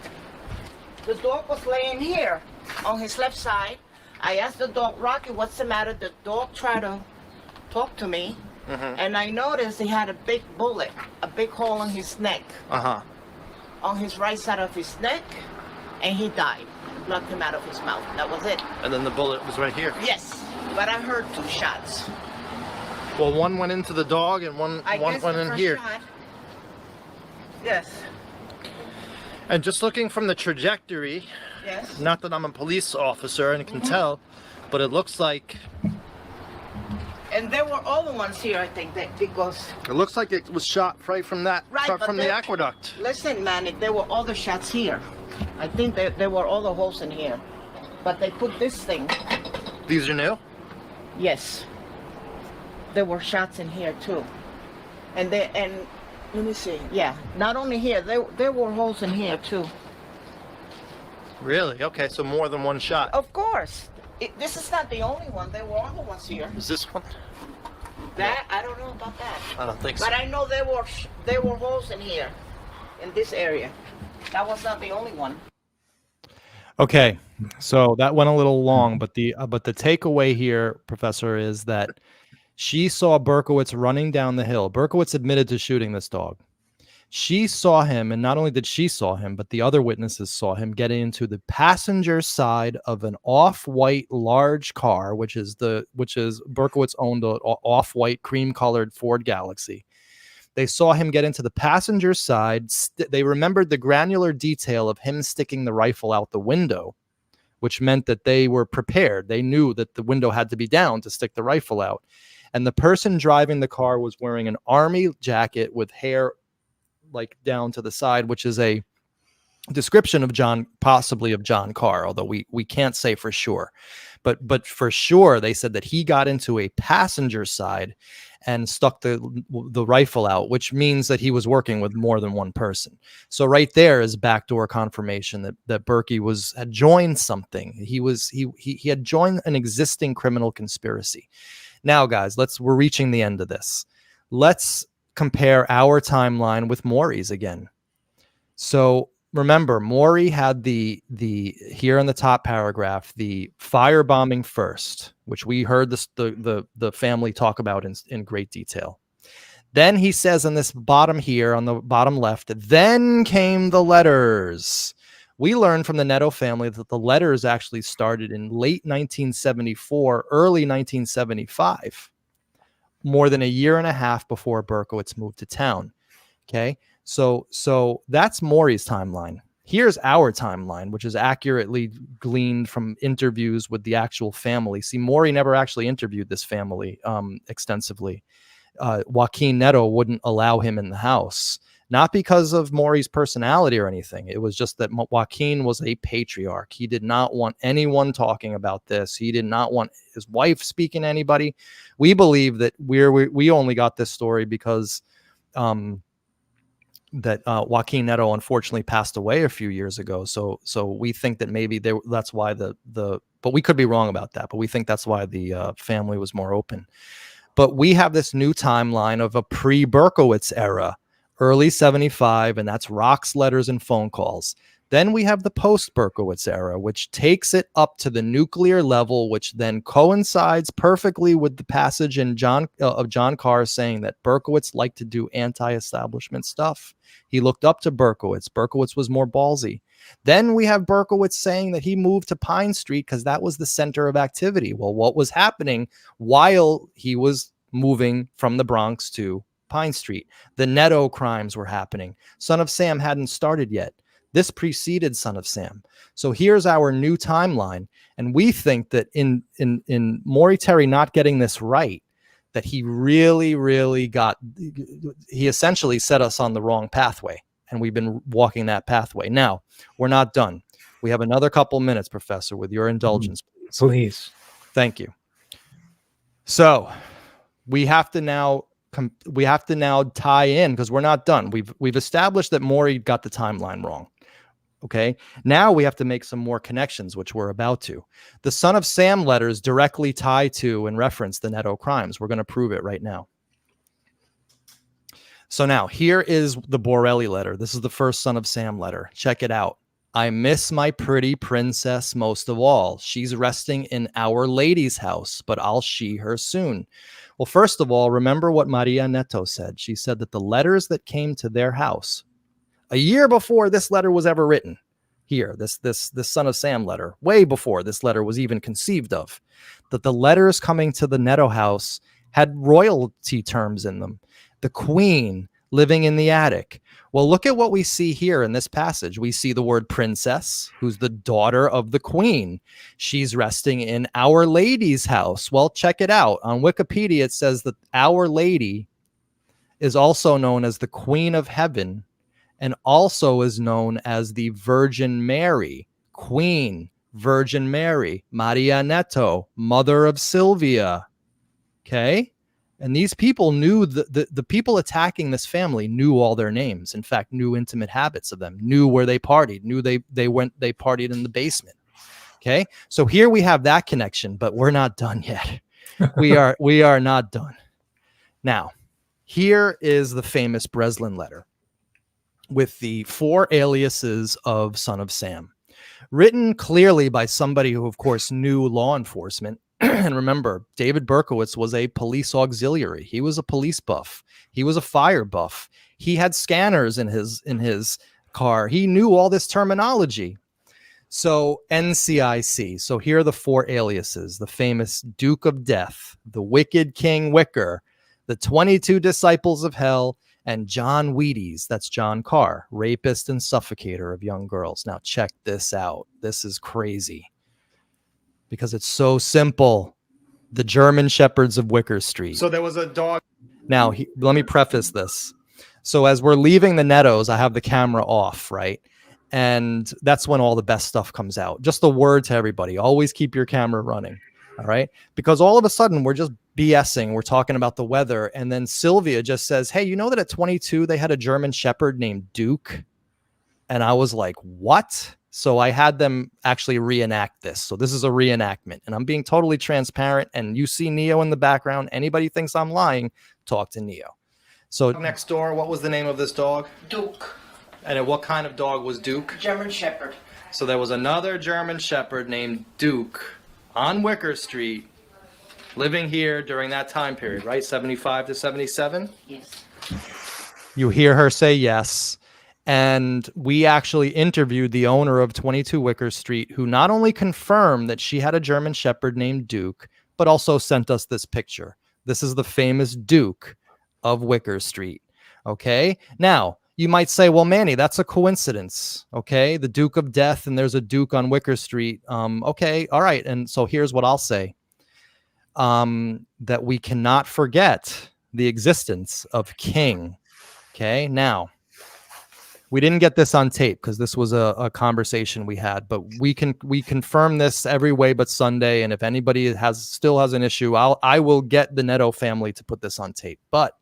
S5: The dog was laying here on his left side. I asked the dog, Rocky, what's the matter? The dog tried to talk to me. And I noticed he had a big bullet, a big hole in his neck, on his right side of his neck, and he died. Blood came out of his mouth. That was it.
S6: And then the bullet was right here.
S5: Yes, but I heard 2 shots.
S6: Well, one went into the dog and one
S5: guess
S6: went
S5: the
S6: in
S5: first
S6: here.
S5: shot- Yes,
S6: And just looking from the trajectory,
S5: yes.
S6: not that I'm a police officer and can tell, but it looks like
S5: And there were other ones here, I think, because...
S6: it was shot right from that,
S5: Right,
S6: from
S5: but
S6: the
S5: there-
S6: aqueduct.
S5: Listen, Manny, there were other shots here. I think there were other holes in here. But they put this thing.
S6: These are new?
S5: Yes. There were shots in here, too. And let me see. Yeah, not only here. There were holes in here, too.
S6: Really? Okay, so more than one shot.
S5: Of course. This is not the only one. There were other ones here.
S6: Is this one?
S5: That, I don't know about that.
S6: I don't think so.
S5: But I know there were holes in here, in this area. That was not the only one.
S2: Okay, so that went a little long, but the takeaway here, Professor, is that she saw Berkowitz running down the hill. Berkowitz admitted to shooting this dog. She saw him, and not only did she saw him, but the other witnesses saw him get into the passenger side of an off-white large car, which is Berkowitz owned an off-white cream-colored Ford Galaxy. They saw him get into the passenger side. They remembered the granular detail of him sticking the rifle out the window, which meant that they were prepared. They knew that the window had to be down to stick the rifle out. And the person driving the car was wearing an army jacket with hair like down to the side, which is a description of possibly of John Carr, although we can't say for sure. But for sure, they said that he got into a passenger side and stuck the rifle out, which means that he was working with more than one person. So right there is backdoor confirmation that Berkey had joined something. He had joined an existing criminal conspiracy. Now, guys, we're reaching the end of this. Let's compare our timeline with Maury's again. So remember, Maury had the here in the top paragraph, the firebombing first, which we heard the family talk about in great detail. Then he says on this bottom here, on the bottom left, then came the letters. We learned from the Neto family that the letters actually started in late 1974, early 1975, more than a year and a half before Berkowitz moved to town. Okay, so that's Maury's timeline. Here's our timeline, which is accurately gleaned from interviews with the actual family. See, Maury never actually interviewed this family extensively. Joaquin Neto wouldn't allow him in the house, not because of Maury's personality or anything. It was just that Joaquin was a patriarch. He did not want anyone talking about this. He did not want his wife speaking to anybody. We believe that we only got this story because that Joaquin Neto unfortunately passed away a few years ago. So we think that maybe that's why but we could be wrong about that. But we think that's why the family was more open. But we have this new timeline of a pre-Berkowitz era, early 75, and that's rocks, letters, and phone calls. Then we have the post-Berkowitz era, which takes it up to the nuclear level, which then coincides perfectly with the passage in of John Carr saying that Berkowitz liked to do anti-establishment stuff. He looked up to Berkowitz. Berkowitz was more ballsy. Then we have Berkowitz saying that he moved to Pine Street because that was the center of activity. Well, what was happening while he was moving from the Bronx to Pine Street? The Neto crimes were happening. Son of Sam hadn't started yet. This preceded Son of Sam. So here's our new timeline. And we think that in Maury Terry not getting this right, that he really he essentially set us on the wrong pathway. And we've been walking that pathway. Now, we're not done. We have another couple minutes, Professor, with your indulgence.
S1: Please.
S2: Thank you. So we have to now tie in, because we're not done. We've established that Maury got the timeline wrong. Okay. Now we have to make some more connections, which we're about to. The Son of Sam letters directly tie to and reference the Neto crimes. We're going to prove it right now. So now here is the Borelli letter. This is the first Son of Sam letter. Check it out. I miss my pretty princess most of all. She's resting in Our Lady's house, but I'll see her soon. Well, first of all, remember what Maria Neto said. She said that the letters that came to their house a year before this letter was ever written, here, this Son of Sam letter, way before this letter was even conceived of, that the letters coming to the Neto house had royalty terms in them. The queen living in the attic. Well, look at what we see here in this passage. We see the word princess, who's the daughter of the queen. She's resting in Our Lady's house. Well, check it out. On Wikipedia, it says that Our Lady is also known as the Queen of Heaven and also is known as the Virgin Mary, Queen, Virgin Mary, Maria Neto, mother of Sylvia. Okay? And these people knew, the people attacking this family knew all their names. In fact, knew intimate habits of them, knew where they partied, knew they partied in the basement. Okay? So here we have that connection, but we're not done yet. We are not done. Now, here is the famous Breslin letter with the 4 aliases of Son of Sam, written clearly by somebody who, of course, knew law enforcement. And remember, David Berkowitz was a police auxiliary. He was a police buff. He was a fire buff. He had scanners in his car. He knew all this terminology. So NCIC. So here are the 4 aliases: the famous Duke of Death, the Wicked King Wicker, the 22 Disciples of Hell, and John Wheaties, that's John Carr, rapist and suffocator of young girls. Now check this out. This is crazy because it's so simple. The German Shepherds of Wicker Street.
S6: So there was a dog.
S2: Now, let me preface this. So as we're leaving the Netos, I have the camera off, right? And that's when all the best stuff comes out. Just a word to everybody. Always keep your camera running, all right? Because all of a sudden, we're just BSing. We're talking about the weather. And then Sylvia just says, hey, you know that at 22, they had a German Shepherd named Duke? And I was like, what? So I had them actually reenact this. So this is a reenactment. And I'm being totally transparent. And you see Neo in the background. Anybody thinks I'm lying, talk to Neo. So
S6: Next door, what was the name of this dog?
S5: Duke,
S6: And what kind of dog was Duke?
S5: German Shepherd.
S6: So there was another German Shepherd named Duke on Wicker Street, living here during that time period, right? 75 to 77?
S4: Yes.
S2: you hear her say yes. And we actually interviewed the owner of 22 Wicker Street, who not only confirmed that she had a German Shepherd named Duke, but also sent us this picture. This is the famous Duke of Wicker Street. Okay. Now, you might say, well, Manny, that's a coincidence. Okay. The Duke of Death, and there's a Duke on Wicker Street. Okay. All right. And so here's what I'll say. That we cannot forget the existence of King. Okay. Now, we didn't get this on tape because this was a conversation we had, but we confirm this every way but Sunday. And if anybody still has an issue, I will get the Neto family to put this on tape. But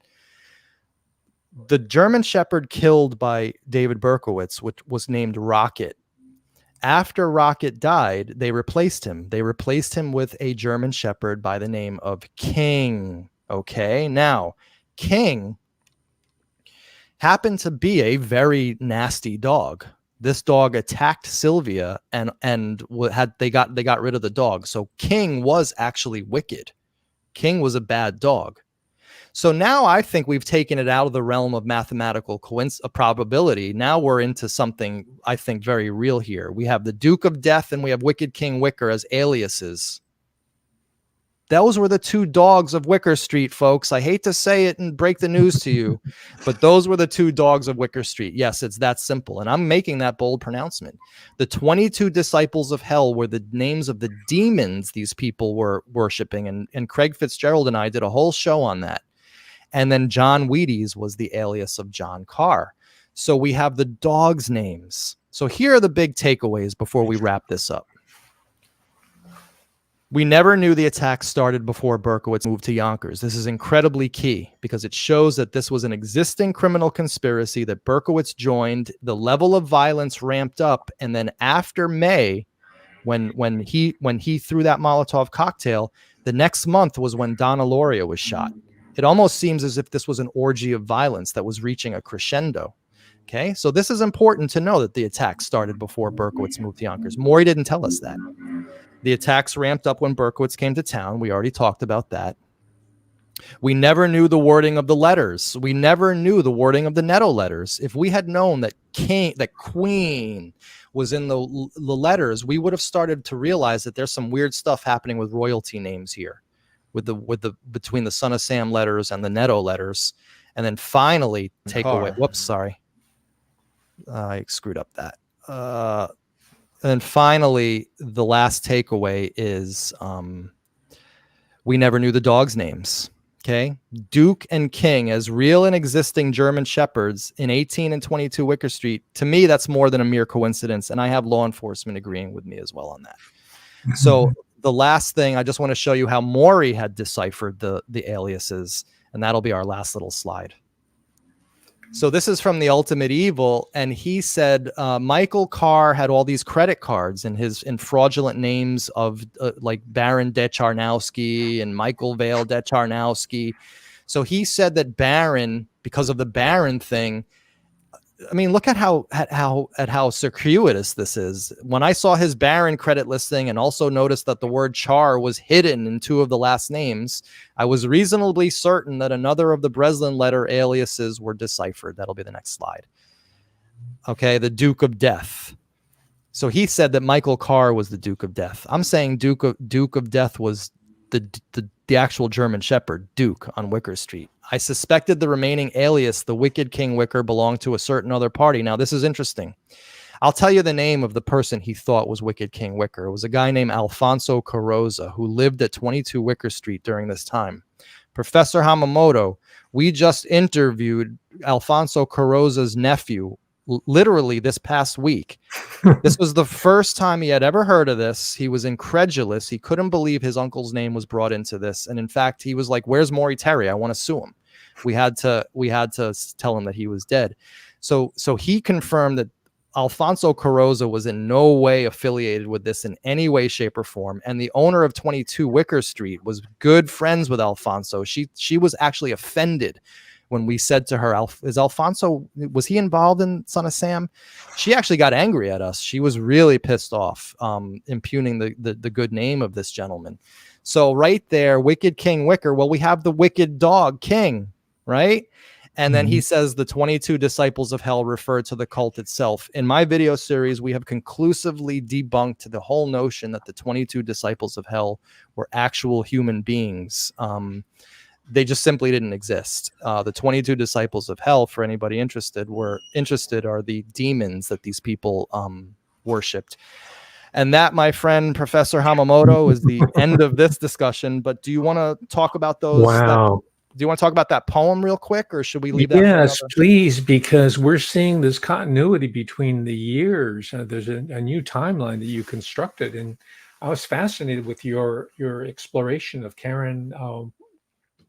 S2: the German Shepherd killed by David Berkowitz, which was named Rocket. After Rocket died, they replaced him. They replaced him with a German Shepherd by the name of King. Okay, now King happened to be a very nasty dog. This dog attacked Sylvia and they got rid of the dog. So King was actually wicked. King was a bad dog. So now I think we've taken it out of the realm of mathematical probability. Now we're into something I think very real here. We have the Duke of Death and we have Wicked King Wicker as aliases. Those were the two dogs of Wicker Street, folks. I hate to say it and break the news to you, but those were the two dogs of Wicker Street. Yes, it's that simple. And I'm making that bold pronouncement. The 22 disciples of hell were the names of the demons these people were worshiping. And Craig Fitzgerald and I did a whole show on that. And then John Wheaties was the alias of John Carr. So we have the dogs' names. So here are the big takeaways before we wrap this up. We never knew the attack started before Berkowitz moved to Yonkers. This is incredibly key because it shows that this was an existing criminal conspiracy that Berkowitz joined. The level of violence ramped up, and then after May, when he threw that Molotov cocktail, the next month was when Donna Lauria was shot. It almost seems as if this was an orgy of violence that was reaching a crescendo. Okay, so this is important to know that the attack started before Berkowitz moved to Yonkers. Maury didn't tell us that. The attacks ramped up when Berkowitz came to town. We already talked about that. We never knew the wording of the letters. We never knew the wording of the Neto letters. If we had known that Queen was in the letters, we would have started to realize that there's some weird stuff happening with royalty names here, between the Son of Sam letters and the Neto letters. And then finally take away. Whoops, sorry. I screwed up that. And then finally, the last takeaway is we never knew the dogs' names. Okay. Duke and King as real and existing German Shepherds in 18 and 22 Wicker Street. To me, that's more than a mere coincidence. And I have law enforcement agreeing with me as well on that. So the last thing, I just want to show you how Maury had deciphered the aliases. And that'll be our last little slide. So this is from The Ultimate Evil, and he said Michael Carr had all these credit cards in fraudulent names of like Baron Decharnowski and Michael Vale Decharnowski. So he said that Baron, because of the Baron thing, I mean, look at how circuitous this is. When I saw his Baron credit listing and also noticed that the word Char was hidden in two of the last names, I was reasonably certain that another of the Breslin letter aliases were deciphered. That'll be the next slide. Okay, the Duke of Death. So he said that Michael Carr was the Duke of Death. I'm saying Duke of Death was the actual German Shepherd, Duke, on Wicker Street. I suspected the remaining alias, the Wicked King Wicker, belonged to a certain other party. Now, this is interesting. I'll tell you the name of the person he thought was Wicked King Wicker. It was a guy named Alfonso Carroza, who lived at 22 Wicker Street during this time. Professor Hamamoto, we just interviewed Alfonso Carroza's nephew, literally this past week. This was the first time he had ever heard of this. He was incredulous. He couldn't believe his uncle's name was brought into this. And in fact, he was like, where's Maury Terry? I want to sue him. We had to tell him that he was dead. So he confirmed that Alfonso Carroza was in no way affiliated with this in any way, shape, or form. And the owner of 22 Wicker Street was good friends with Alfonso. She was actually offended when we said to her, was he involved in Son of Sam? She actually got angry at us. She was really pissed off, impugning the good name of this gentleman. So right there, Wicked King Wicker. Well, we have the wicked dog King, right? And then he says the 22 disciples of hell refer to the cult itself. In my video series, we have conclusively debunked the whole notion that the 22 disciples of hell were actual human beings. They just simply didn't exist. The 22 disciples of hell, for anybody interested, are the demons that these people worshipped. And that, my friend, Professor Hamamoto, is the end of this discussion. But do you want to talk about those?
S1: Wow.
S2: Do you want to talk about that poem real quick, or should we leave that?
S1: Yes, please, because we're seeing this continuity between the years. There's a new timeline that you constructed, and I was fascinated with your exploration of Karen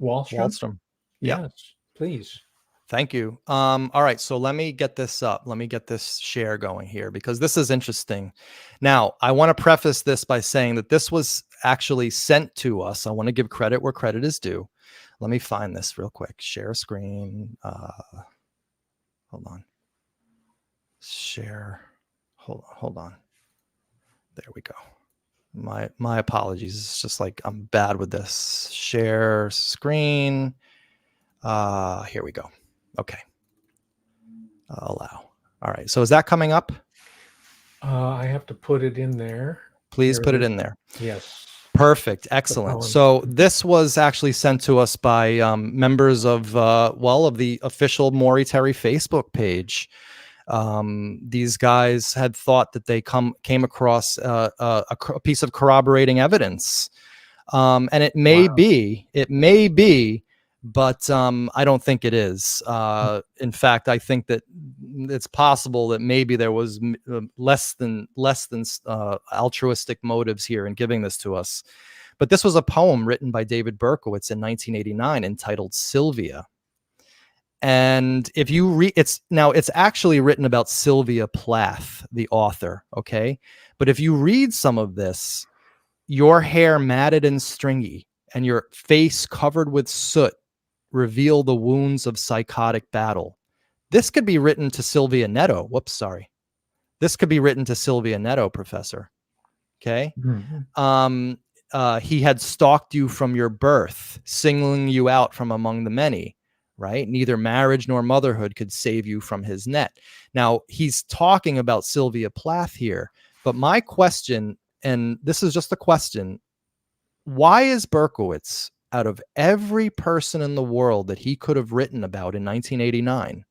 S1: Wallstrom. Yes,
S2: Yep.
S1: Please.
S2: Thank you. All right, so let me get this up. Let me get this share going here because this is interesting. Now, I want to preface this by saying that this was actually sent to us. I want to give credit where credit is due. Let me find this real quick. Share screen. Hold on. Share. Hold on. There we go. My apologies. It's just like I'm bad with this. Share screen. Here we go. Okay. Allow. All right. So is that coming up?
S1: I have to put it in there.
S2: Please
S1: There
S2: put
S1: it
S2: it
S1: is.
S2: in there.
S1: Yes.
S2: Perfect. Excellent.
S1: poem.
S2: So this was actually sent to us by members of the official Maury Terry Facebook page. These guys had thought that they came across a piece of corroborating evidence, and it may be, but I don't think it is. In fact, I think that it's possible that maybe there was less than altruistic motives here in giving this to us. But this was a poem written by David Berkowitz in 1989 entitled Sylvia. And if you read it's actually written about Sylvia Plath, the author. Okay. But if you read some of this, your hair matted and stringy and your face covered with soot reveal the wounds of psychotic battle. This could be written to Sylvia Neto. Whoops, sorry. This could be written to Sylvia Neto, Professor. Okay.
S1: Mm-hmm.
S2: He had stalked you from your birth, singling you out from among the many, right? Neither marriage nor motherhood could save you from his net. Now, he's talking about Sylvia Plath here, but my question, and this is just a question, why is Berkowitz, out of every person in the world that he could have written about in 1989,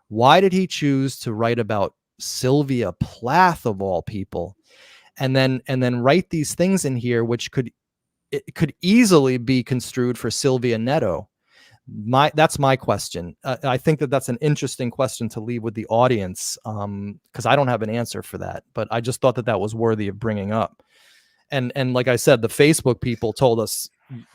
S2: why did he choose to write about Sylvia Plath of all people? And then write these things in here, which could easily be construed for Sylvia Neto. That's my question. I think that's an interesting question to leave with the audience, because I don't have an answer for that. But I just thought that was worthy of bringing up. And like I said, the Facebook people told us,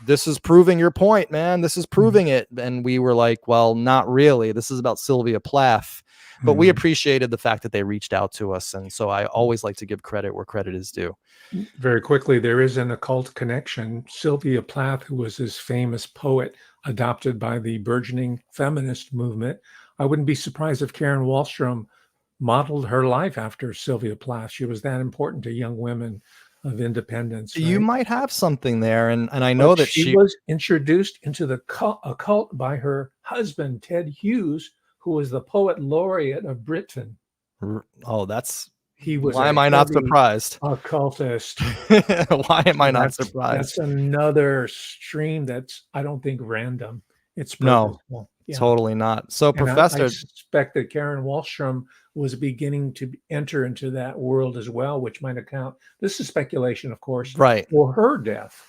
S2: this is proving your point, man. This is proving it. And we were like, well, not really. This is about Sylvia Plath. But we appreciated the fact that they reached out to us. And so I always like to give credit where credit is due.
S1: Very quickly, there is an occult connection. Sylvia Plath, who was this famous poet adopted by the burgeoning feminist movement. I wouldn't be surprised if Karen Wallstrom modeled her life after Sylvia Plath. She was that important to young women of independence. Right?
S2: You might have something there. And I know that
S1: she was introduced into the occult by her husband, Ted Hughes, who was the poet laureate of Britain.
S2: Oh, that's...
S1: He was.
S2: Why am I not surprised?
S1: Occultist.
S2: Why am I not surprised?
S1: That's another stream that's, I don't think, random. It's
S2: purposeful. No,
S1: yeah.
S2: Totally not. So,
S1: and
S2: Professor,
S1: I suspect that Karen Wallstrom was beginning to enter into that world as well, which might account. This is speculation, of course,
S2: right,
S1: for her death.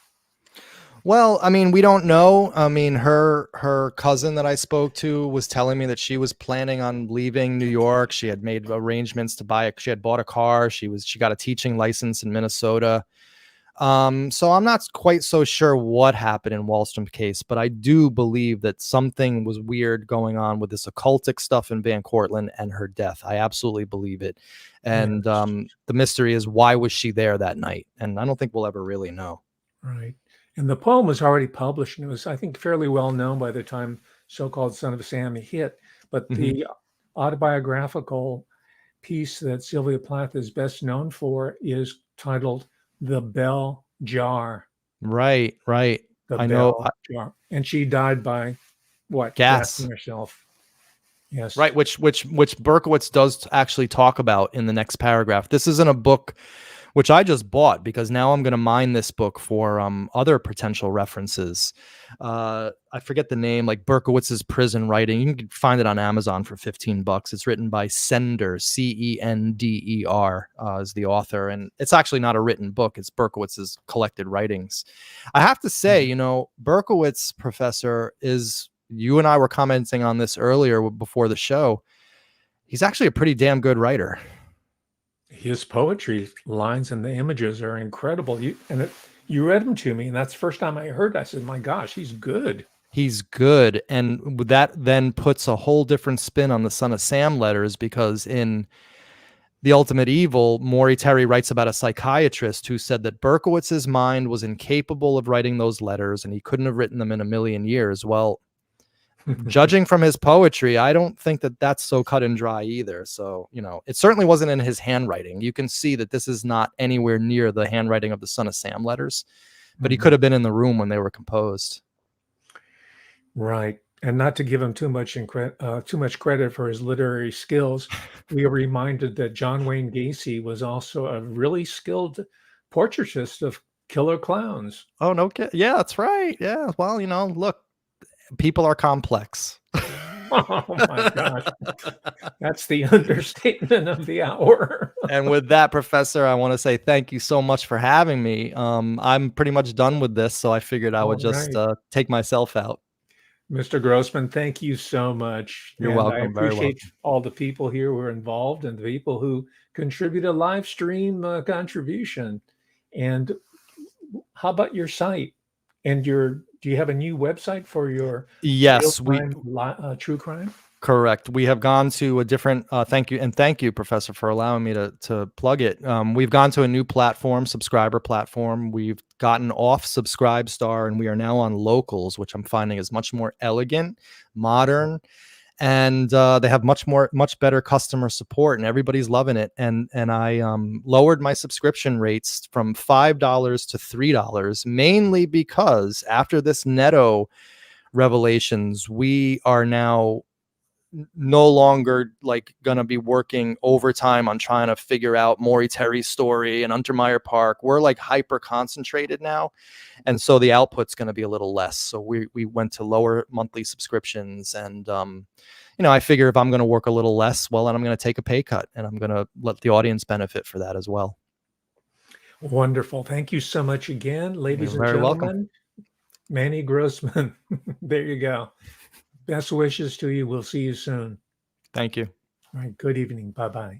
S2: Well, I mean, we don't know. I mean, her cousin that I spoke to was telling me that she was planning on leaving New York. She had made arrangements to she had bought a car. She got a teaching license in Minnesota. So I'm not quite so sure what happened in Wallstrom's case, but I do believe that something was weird going on with this occultic stuff in Van Cortlandt and her death. I absolutely believe it. And the mystery is, why was she there that night? And I don't think we'll ever really know.
S1: Right. And the poem was already published, and it was, I think, fairly well known by the time so-called Son of Sam hit. But the autobiographical piece that Sylvia Plath is best known for is titled "The Bell Jar."
S2: Right.
S1: The Bell Jar. And she died by what?
S2: Gassing
S1: herself. Yes.
S2: Right, which Berkowitz does actually talk about in the next paragraph. This isn't a book which I just bought because now I'm going to mine this book for other potential references. I forget the name, like Berkowitz's Prison Writing. You can find it on Amazon for $15. It's written by Sender, Cender, is the author. And it's actually not a written book. It's Berkowitz's collected writings. I have to say, Berkowitz, Professor, you and I were commenting on this earlier before the show. He's actually a pretty damn good writer.
S1: His poetry lines and the images are incredible. You read them to me, and that's the first time I heard it. I said, my gosh, he's good.
S2: He's good. And that then puts a whole different spin on the Son of Sam letters, because in The Ultimate Evil, Maury Terry writes about a psychiatrist who said that Berkowitz's mind was incapable of writing those letters and he couldn't have written them in a million years. Well, judging from his poetry, I don't think that that's so cut and dry either. So, you know, it certainly wasn't in his handwriting. You can see that this is not anywhere near the handwriting of the Son of Sam letters, but he could have been in the room when they were composed.
S1: Right. And not to give him too much credit for his literary skills, we are reminded that John Wayne Gacy was also a really skilled portraitist of killer clowns.
S2: Oh, no. Yeah, that's right. Yeah. Well, you know, look, people are complex.
S1: Oh my gosh. That's the understatement of the hour.
S2: And with that, Professor, I want to say thank you so much for having me. I'm pretty much done with this, so I figured I would just take myself out.
S1: Mr. Grossman, thank you so much.
S2: You're
S1: and
S2: welcome.
S1: I appreciate all the people here who are involved and the people who contribute a live stream contribution. And how about your site and do you have a new website for your
S2: Yes,
S1: true crime?
S2: Correct. We have gone to a different, thank you, Professor, for allowing me to plug it. We've gone to a new platform, subscriber platform. We've gotten off Subscribestar and we are now on Locals, which I'm finding is much more elegant, modern, and they have much better customer support and everybody's loving it. And I lowered my subscription rates from $5 to $3, mainly because after this Neto revelations, we are now no longer like gonna be working overtime on trying to figure out Maury Terry's story and Untermeyer Park. We're like hyper concentrated now, and so the output's gonna be a little less. So we went to lower monthly subscriptions, and you know, I figure if I'm gonna work a little less, well, then I'm gonna take a pay cut, and I'm gonna let the audience benefit for that as well.
S1: Wonderful. Thank you so much again, ladies and gentlemen.
S2: Welcome.
S1: Manny Grossman. There you go. Best wishes to you. We'll see you soon.
S2: Thank you.
S1: All right. Good evening. Bye-bye.